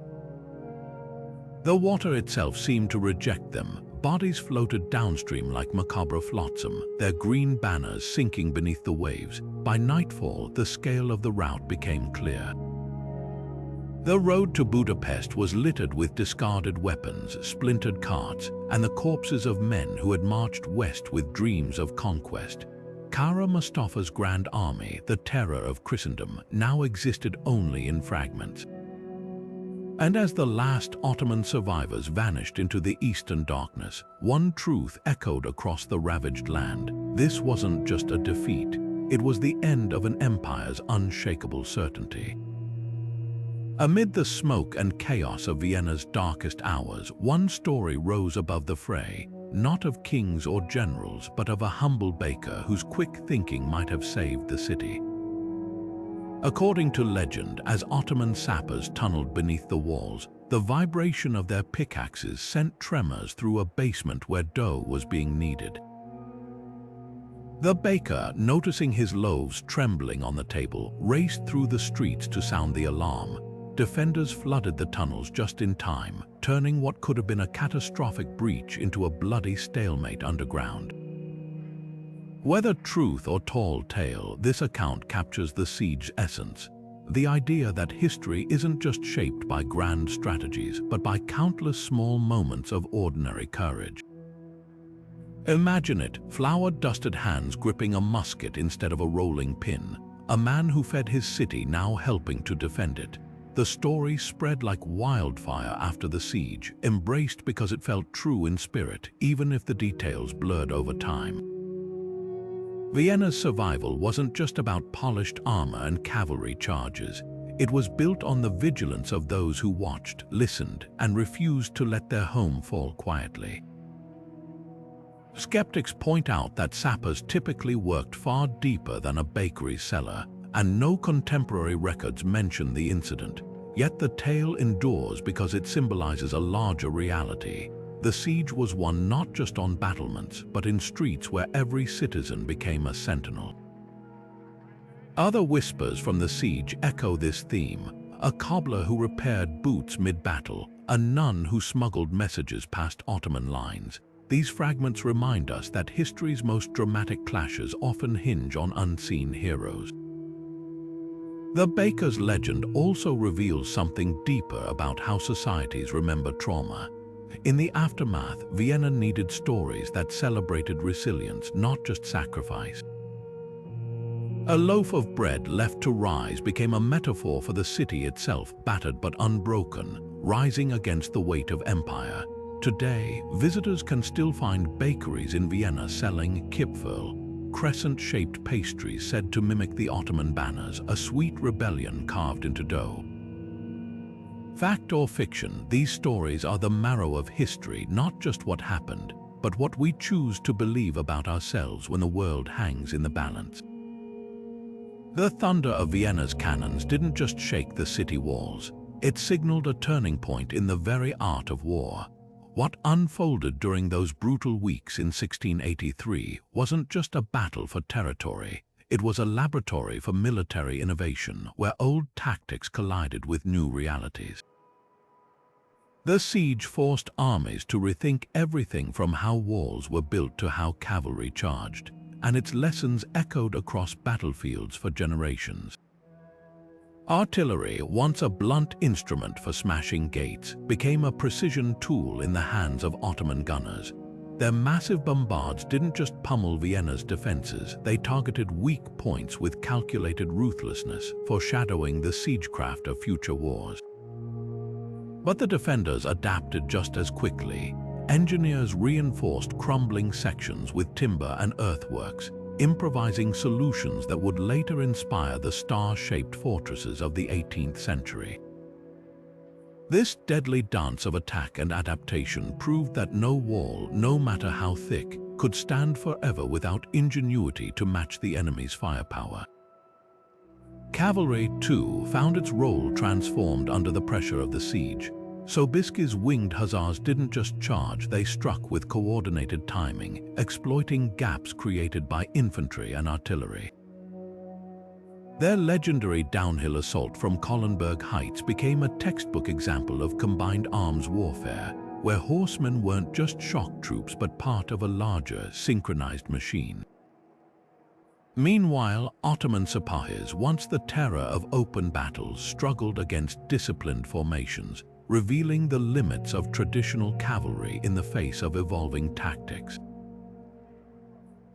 The water itself seemed to reject them. Bodies floated downstream like macabre flotsam, their green banners sinking beneath the waves. By nightfall, the scale of the rout became clear. The road to Budapest was littered with discarded weapons, splintered carts, and the corpses of men who had marched west with dreams of conquest. Kara Mustafa's grand army, the terror of Christendom, now existed only in fragments. And as the last Ottoman survivors vanished into the eastern darkness, one truth echoed across the ravaged land. This wasn't just a defeat, it was the end of an empire's unshakable certainty. Amid the smoke and chaos of Vienna's darkest hours, one story rose above the fray, not of kings or generals, but of a humble baker whose quick thinking might have saved the city. According to legend, as Ottoman sappers tunneled beneath the walls, the vibration of their pickaxes sent tremors through a basement where dough was being kneaded. The baker, noticing his loaves trembling on the table, raced through the streets to sound the alarm. Defenders flooded the tunnels just in time, turning what could have been a catastrophic breach into a bloody stalemate underground. Whether truth or tall tale, this account captures the siege's essence. The idea that history isn't just shaped by grand strategies, but by countless small moments of ordinary courage. Imagine it, flour-dusted hands gripping a musket instead of a rolling pin, a man who fed his city now helping to defend it. The story spread like wildfire after the siege, embraced because it felt true in spirit, even if the details blurred over time. Vienna's survival wasn't just about polished armor and cavalry charges. It was built on the vigilance of those who watched, listened, and refused to let their home fall quietly. Skeptics point out that sappers typically worked far deeper than a bakery's cellar, and no contemporary records mention the incident. Yet the tale endures because it symbolizes a larger reality. The siege was won not just on battlements, but in streets where every citizen became a sentinel. Other whispers from the siege echo this theme. A cobbler who repaired boots mid-battle, a nun who smuggled messages past Ottoman lines. These fragments remind us that history's most dramatic clashes often hinge on unseen heroes. The baker's legend also reveals something deeper about how societies remember trauma. In the aftermath, Vienna needed stories that celebrated resilience, not just sacrifice. A loaf of bread left to rise became a metaphor for the city itself, battered but unbroken, rising against the weight of empire. Today, visitors can still find bakeries in Vienna selling kipferl, crescent-shaped pastries said to mimic the Ottoman banners, a sweet rebellion carved into dough. Fact or fiction, these stories are the marrow of history, not just what happened, but what we choose to believe about ourselves when the world hangs in the balance. The thunder of Vienna's cannons didn't just shake the city walls, it signaled a turning point in the very art of war. What unfolded during those brutal weeks in 1683 wasn't just a battle for territory. It was a laboratory for military innovation where old tactics collided with new realities. The siege forced armies to rethink everything from how walls were built to how cavalry charged, and its lessons echoed across battlefields for generations. Artillery, once a blunt instrument for smashing gates, became a precision tool in the hands of Ottoman gunners. Their massive bombards didn't just pummel Vienna's defenses, they targeted weak points with calculated ruthlessness, foreshadowing the siegecraft of future wars. But the defenders adapted just as quickly. Engineers reinforced crumbling sections with timber and earthworks, improvising solutions that would later inspire the star-shaped fortresses of the 18th century. This deadly dance of attack and adaptation proved that no wall, no matter how thick, could stand forever without ingenuity to match the enemy's firepower. Cavalry, too, found its role transformed under the pressure of the siege. Sobieski's Winged Hussars didn't just charge, they struck with coordinated timing, exploiting gaps created by infantry and artillery. Their legendary downhill assault from Kollenberg heights became a textbook example of combined arms warfare, where horsemen weren't just shock troops but part of a larger, synchronized machine. Meanwhile, Ottoman Sipahis, once the terror of open battles, struggled against disciplined formations, revealing the limits of traditional cavalry in the face of evolving tactics.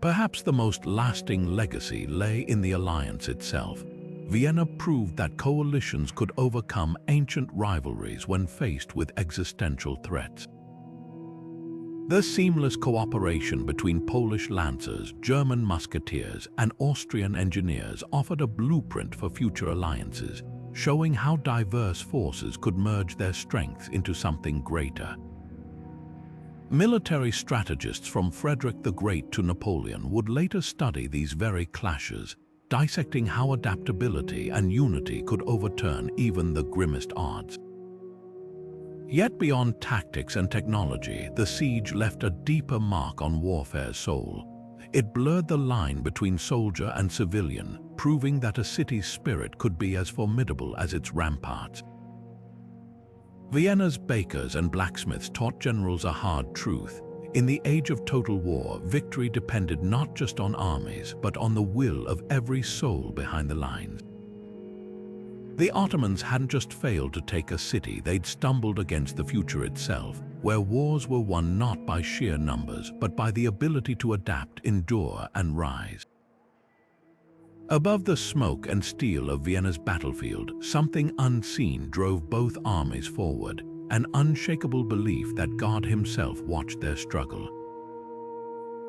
Perhaps the most lasting legacy lay in the alliance itself. Vienna proved that coalitions could overcome ancient rivalries when faced with existential threats. The seamless cooperation between Polish lancers, German musketeers, and Austrian engineers offered a blueprint for future alliances, showing how diverse forces could merge their strengths into something greater. Military strategists from Frederick the Great to Napoleon would later study these very clashes, dissecting how adaptability and unity could overturn even the grimmest odds. Yet beyond tactics and technology, the siege left a deeper mark on warfare's soul. It blurred the line between soldier and civilian, proving that a city's spirit could be as formidable as its ramparts. Vienna's bakers and blacksmiths taught generals a hard truth. In the age of total war, victory depended not just on armies, but on the will of every soul behind the lines. The Ottomans hadn't just failed to take a city, they'd stumbled against the future itself, where wars were won not by sheer numbers, but by the ability to adapt, endure, and rise. Above the smoke and steel of Vienna's battlefield, something unseen drove both armies forward, an unshakable belief that God himself watched their struggle.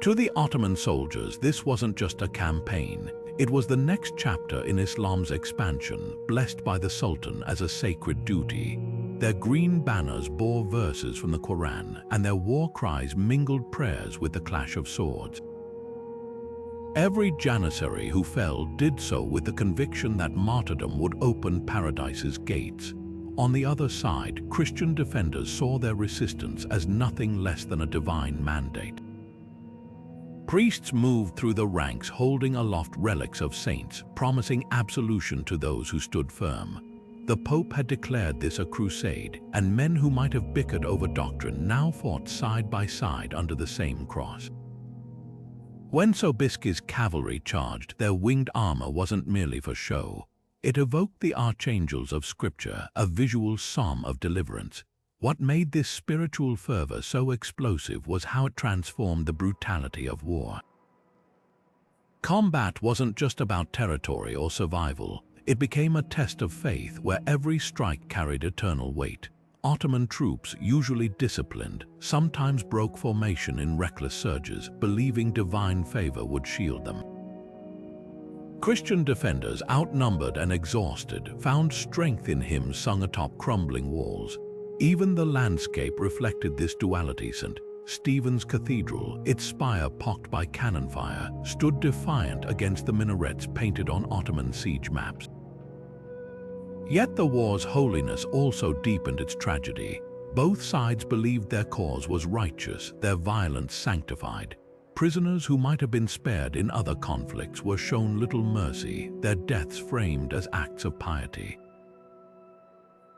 To the Ottoman soldiers, this wasn't just a campaign. It was the next chapter in Islam's expansion, blessed by the Sultan as a sacred duty. Their green banners bore verses from the Quran, and their war cries mingled prayers with the clash of swords. Every Janissary who fell did so with the conviction that martyrdom would open paradise's gates. On the other side, Christian defenders saw their resistance as nothing less than a divine mandate. Priests moved through the ranks holding aloft relics of saints, promising absolution to those who stood firm. The Pope had declared this a crusade, and men who might have bickered over doctrine now fought side by side under the same cross. When Sobiski's cavalry charged, their winged armor wasn't merely for show. It evoked the archangels of Scripture, a visual psalm of deliverance. What made this spiritual fervor so explosive was how it transformed the brutality of war. Combat wasn't just about territory or survival. It became a test of faith where every strike carried eternal weight. Ottoman troops, usually disciplined, sometimes broke formation in reckless surges, believing divine favor would shield them. Christian defenders, outnumbered and exhausted, found strength in hymns sung atop crumbling walls. Even the landscape reflected this duality. St. Stephen's Cathedral, its spire pocked by cannon fire, stood defiant against the minarets painted on Ottoman siege maps. Yet the war's holiness also deepened its tragedy. Both sides believed their cause was righteous, their violence sanctified. Prisoners who might have been spared in other conflicts were shown little mercy, their deaths framed as acts of piety.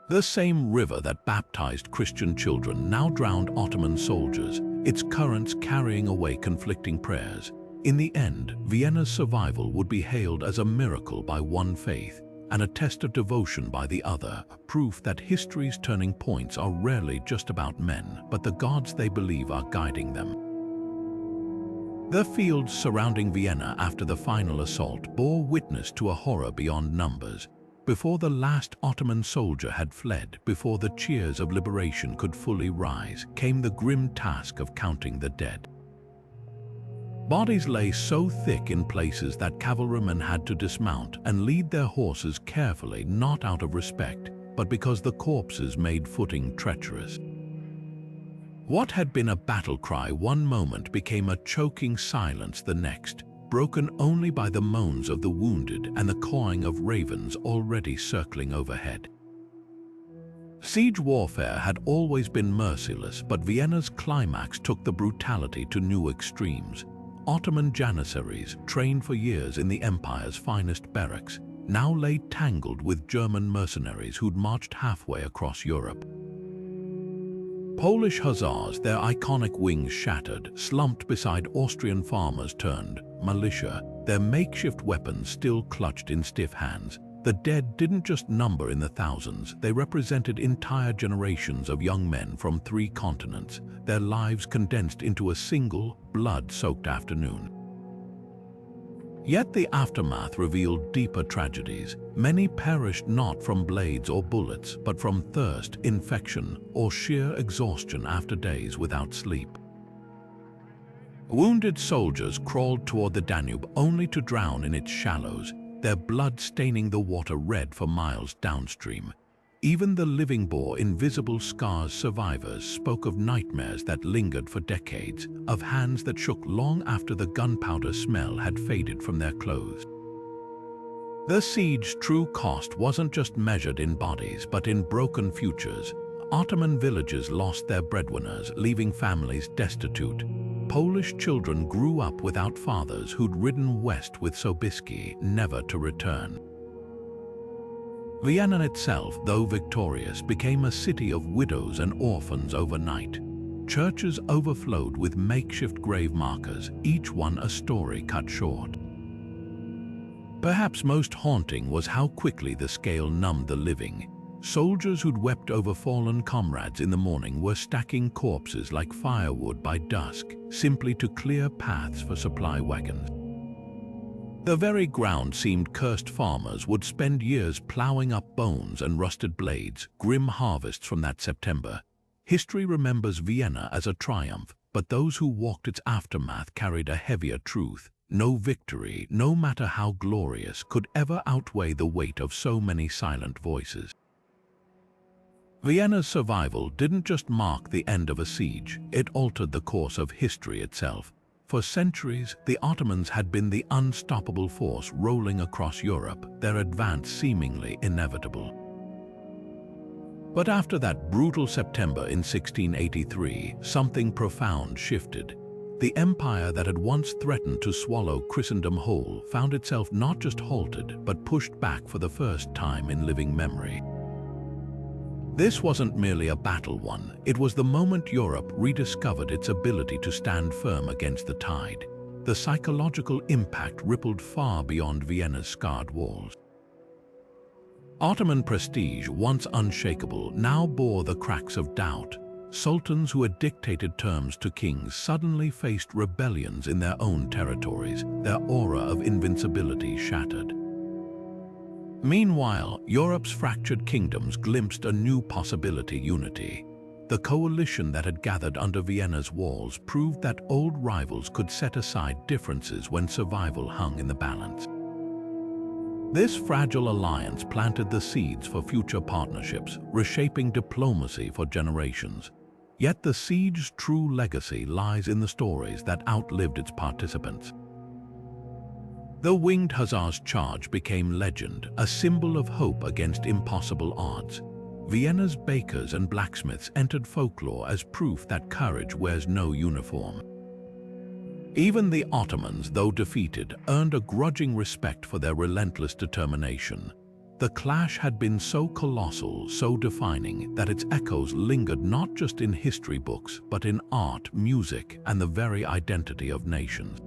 The same river that baptized Christian children now drowned Ottoman soldiers, its currents carrying away conflicting prayers. In the end, Vienna's survival would be hailed as a miracle by one faith and a test of devotion by the other, proof that history's turning points are rarely just about men, but the gods they believe are guiding them. The fields surrounding Vienna after the final assault bore witness to a horror beyond numbers. Before the last Ottoman soldier had fled, before the cheers of liberation could fully rise, came the grim task of counting the dead. Bodies lay so thick in places that cavalrymen had to dismount and lead their horses carefully, not out of respect, but because the corpses made footing treacherous. What had been a battle cry one moment became a choking silence the next, broken only by the moans of the wounded and the cawing of ravens already circling overhead. Siege warfare had always been merciless, but Vienna's climax took the brutality to new extremes. Ottoman Janissaries, trained for years in the empire's finest barracks, now lay tangled with German mercenaries who'd marched halfway across Europe. Polish Hussars, their iconic wings shattered, slumped beside Austrian farmers turned militia, their makeshift weapons still clutched in stiff hands. The dead didn't just number in the thousands, they represented entire generations of young men from 3 continents, their lives condensed into a single, blood-soaked afternoon. Yet the aftermath revealed deeper tragedies. Many perished not from blades or bullets, but from thirst, infection, or sheer exhaustion after days without sleep. Wounded soldiers crawled toward the Danube only to drown in its shallows, their blood staining the water red for miles downstream. Even the living bore invisible scars. Survivors spoke of nightmares that lingered for decades, of hands that shook long after the gunpowder smell had faded from their clothes. The siege's true cost wasn't just measured in bodies, but in broken futures. Ottoman villages lost their breadwinners, leaving families destitute. Polish children grew up without fathers who'd ridden west with Sobiski, never to return. Vienna itself, though victorious, became a city of widows and orphans overnight. Churches overflowed with makeshift grave markers, each one a story cut short. Perhaps most haunting was how quickly the scale numbed the living. Soldiers who'd wept over fallen comrades in the morning were stacking corpses like firewood by dusk, simply to clear paths for supply wagons. The very ground seemed cursed. Farmers would spend years plowing up bones and rusted blades, grim harvests from that September. History remembers Vienna as a triumph, but those who walked its aftermath carried a heavier truth. No victory, no matter how glorious, could ever outweigh the weight of so many silent voices. Vienna's survival didn't just mark the end of a siege, it altered the course of history itself. For centuries, the Ottomans had been the unstoppable force rolling across Europe, their advance seemingly inevitable. But after that brutal September in 1683, something profound shifted. The empire that had once threatened to swallow Christendom whole found itself not just halted, but pushed back for the first time in living memory. This wasn't merely a battle won, it was the moment Europe rediscovered its ability to stand firm against the tide. The psychological impact rippled far beyond Vienna's scarred walls. Ottoman prestige, once unshakable, now bore the cracks of doubt. Sultans who had dictated terms to kings suddenly faced rebellions in their own territories, their aura of invincibility shattered. Meanwhile, Europe's fractured kingdoms glimpsed a new possibility: unity. The coalition that had gathered under Vienna's walls proved that old rivals could set aside differences when survival hung in the balance. This fragile alliance planted the seeds for future partnerships, reshaping diplomacy for generations. Yet the siege's true legacy lies in the stories that outlived its participants. The Winged Hussars' charge became legend, a symbol of hope against impossible odds. Vienna's bakers and blacksmiths entered folklore as proof that courage wears no uniform. Even the Ottomans, though defeated, earned a grudging respect for their relentless determination. The clash had been so colossal, so defining, that its echoes lingered not just in history books, but in art, music, and the very identity of nations.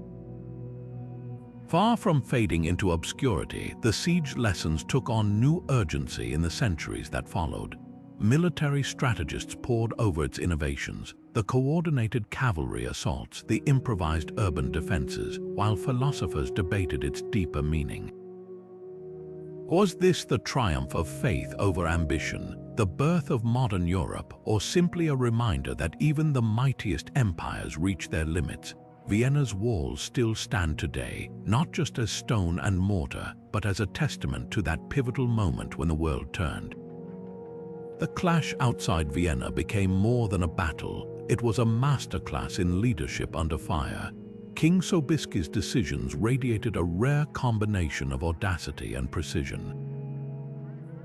Far from fading into obscurity, the siege lessons took on new urgency in the centuries that followed. Military strategists pored over its innovations, the coordinated cavalry assaults, the improvised urban defenses, while philosophers debated its deeper meaning. Was this the triumph of faith over ambition, the birth of modern Europe, or simply a reminder that even the mightiest empires reach their limits? Vienna's walls still stand today, not just as stone and mortar, but as a testament to that pivotal moment when the world turned. The clash outside Vienna became more than a battle. It was a masterclass in leadership under fire. King Sobiski's decisions radiated a rare combination of audacity and precision.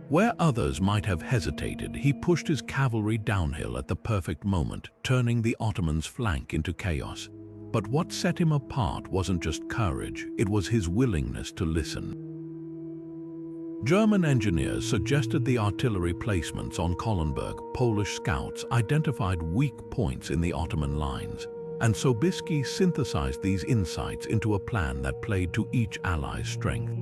Where others might have hesitated, he pushed his cavalry downhill at the perfect moment, turning the Ottomans' flank into chaos. But what set him apart wasn't just courage, it was his willingness to listen. German engineers suggested the artillery placements on Kollenberg. Polish scouts identified weak points in the Ottoman lines, and Sobiski synthesized these insights into a plan that played to each ally's strength.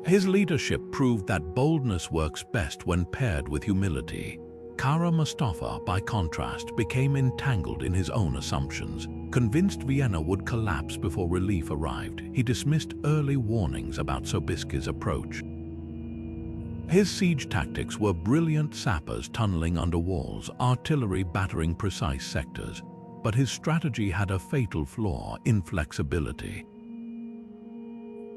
His leadership proved that boldness works best when paired with humility. Kara Mustafa, by contrast, became entangled in his own assumptions. Convinced Vienna would collapse before relief arrived, he dismissed early warnings about Sobiski's approach. His siege tactics were brilliant sappers tunneling under walls, artillery battering precise sectors. But his strategy had a fatal flaw: inflexibility.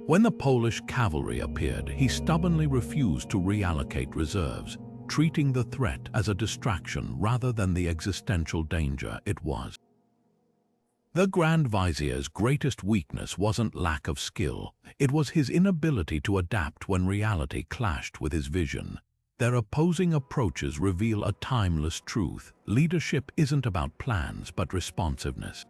When the Polish cavalry appeared, he stubbornly refused to reallocate reserves, treating the threat as a distraction rather than the existential danger it was. The Grand Vizier's greatest weakness wasn't lack of skill, it was his inability to adapt when reality clashed with his vision. Their opposing approaches reveal a timeless truth: leadership isn't about plans but responsiveness.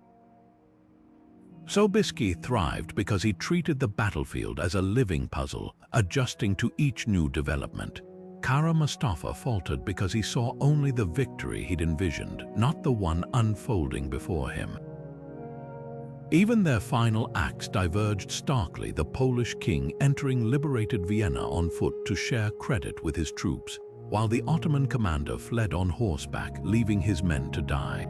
Sobiski thrived because he treated the battlefield as a living puzzle, adjusting to each new development. Kara Mustafa faltered because he saw only the victory he'd envisioned, not the one unfolding before him. Even their final acts diverged starkly, the Polish king entering liberated Vienna on foot to share credit with his troops, while the Ottoman commander fled on horseback, leaving his men to die.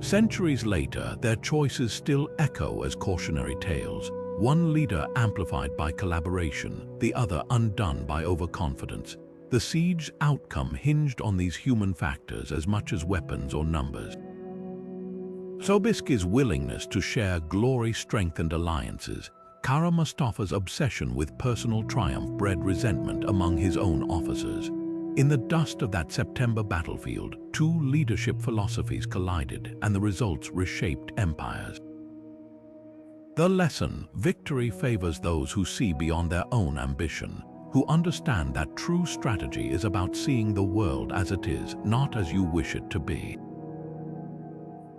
Centuries later, their choices still echo as cautionary tales, one leader amplified by collaboration, the other undone by overconfidence. The siege's outcome hinged on these human factors as much as weapons or numbers. Sobiski's willingness to share glory strengthened alliances. Kara Mustafa's obsession with personal triumph bred resentment among his own officers. In the dust of that September battlefield, two leadership philosophies collided, and the results reshaped empires. The lesson: victory favors those who see beyond their own ambition, who understand that true strategy is about seeing the world as it is, not as you wish it to be.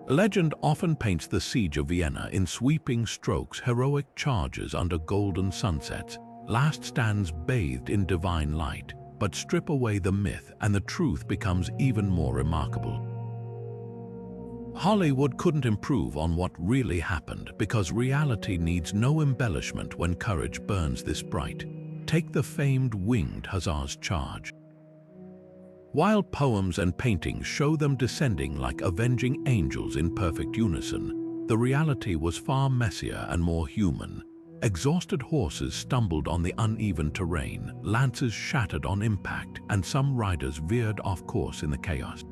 Legend often paints the siege of Vienna in sweeping strokes, heroic charges under golden sunsets, last stands bathed in divine light. But strip away the myth and the truth becomes even more remarkable. Hollywood couldn't improve on what really happened because reality needs no embellishment when courage burns this bright. Take the famed Winged Hussars charge. While poems and paintings show them descending like avenging angels in perfect unison, the reality was far messier and more human. Exhausted horses stumbled on the uneven terrain, lances shattered on impact, and some riders veered off course in the chaos.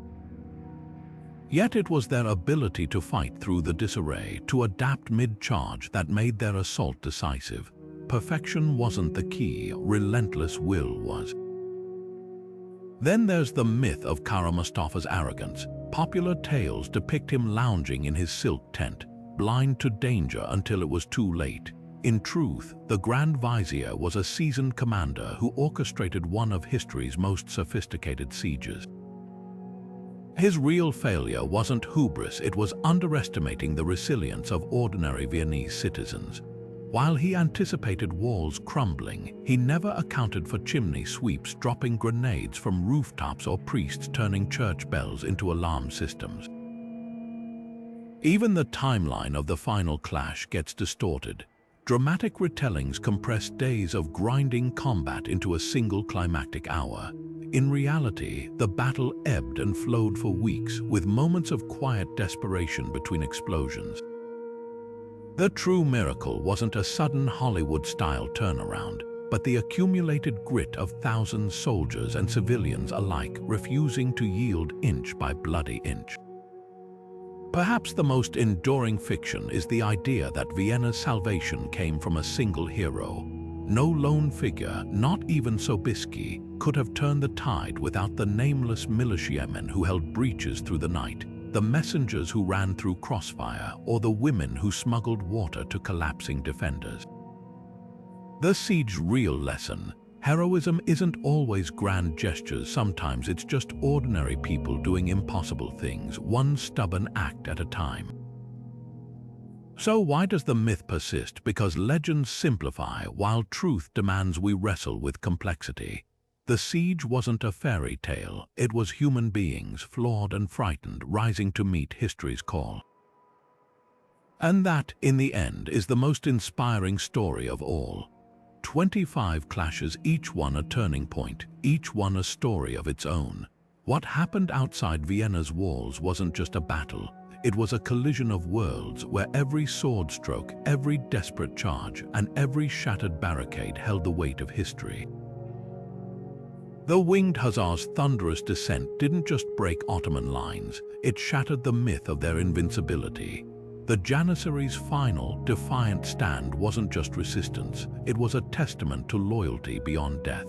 Yet it was their ability to fight through the disarray, to adapt mid-charge, that made their assault decisive. Perfection wasn't the key, relentless will was. Then there's the myth of Kara Mustafa's arrogance. Popular tales depict him lounging in his silk tent, blind to danger until it was too late. In truth, the Grand Vizier was a seasoned commander who orchestrated one of history's most sophisticated sieges. His real failure wasn't hubris, it was underestimating the resilience of ordinary Viennese citizens. While he anticipated walls crumbling, he never accounted for chimney sweeps dropping grenades from rooftops or priests turning church bells into alarm systems. Even the timeline of the final clash gets distorted. Dramatic retellings compress days of grinding combat into a single climactic hour. In reality, the battle ebbed and flowed for weeks, with moments of quiet desperation between explosions. The true miracle wasn't a sudden Hollywood-style turnaround, but the accumulated grit of thousands of soldiers and civilians alike refusing to yield inch by bloody inch. Perhaps the most enduring fiction is the idea that Vienna's salvation came from a single hero. No lone figure, not even Sobiski, could have turned the tide without the nameless militiamen who held breaches through the night, the messengers who ran through crossfire, or the women who smuggled water to collapsing defenders. The siege's real lesson: heroism isn't always grand gestures, sometimes it's just ordinary people doing impossible things, one stubborn act at a time. So why does the myth persist? Because legends simplify, while truth demands we wrestle with complexity. The siege wasn't a fairy tale, it was human beings, flawed and frightened, rising to meet history's call. And that, in the end, is the most inspiring story of all. 25 clashes, each one a turning point, each one a story of its own. What happened outside Vienna's walls wasn't just a battle. It was a collision of worlds where every sword stroke, every desperate charge, and every shattered barricade held the weight of history. The Winged Hussars' thunderous descent didn't just break Ottoman lines, it shattered the myth of their invincibility. The Janissaries' final, defiant stand wasn't just resistance, it was a testament to loyalty beyond death.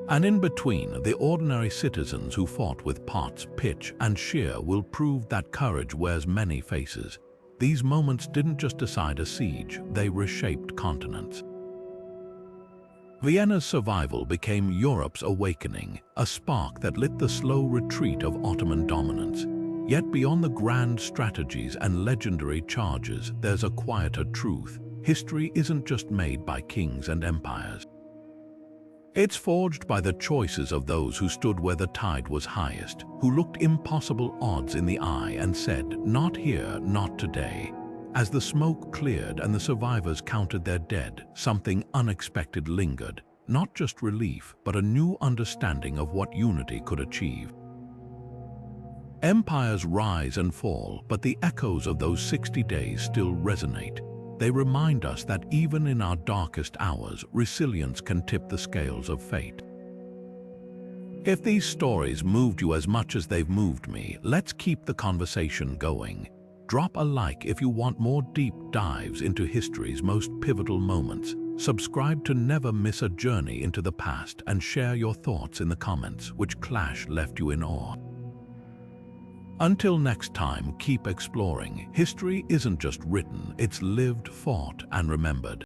And in between, the ordinary citizens who fought with pots, pitch, and shear will prove that courage wears many faces. These moments didn't just decide a siege, they reshaped continents. Vienna's survival became Europe's awakening, a spark that lit the slow retreat of Ottoman dominance. Yet beyond the grand strategies and legendary charges, there's a quieter truth. History isn't just made by kings and empires. It's forged by the choices of those who stood where the tide was highest, who looked impossible odds in the eye and said, "Not here, not today." As the smoke cleared and the survivors counted their dead, something unexpected lingered. Not just relief, but a new understanding of what unity could achieve. Empires rise and fall, but the echoes of those 60 days still resonate. They remind us that even in our darkest hours, resilience can tip the scales of fate. If these stories moved you as much as they've moved me, let's keep the conversation going. Drop a like if you want more deep dives into history's most pivotal moments. Subscribe to never miss a journey into the past, and share your thoughts in the comments. Which clash left you in awe? Until next time, keep exploring. History isn't just written, it's lived, fought, and remembered.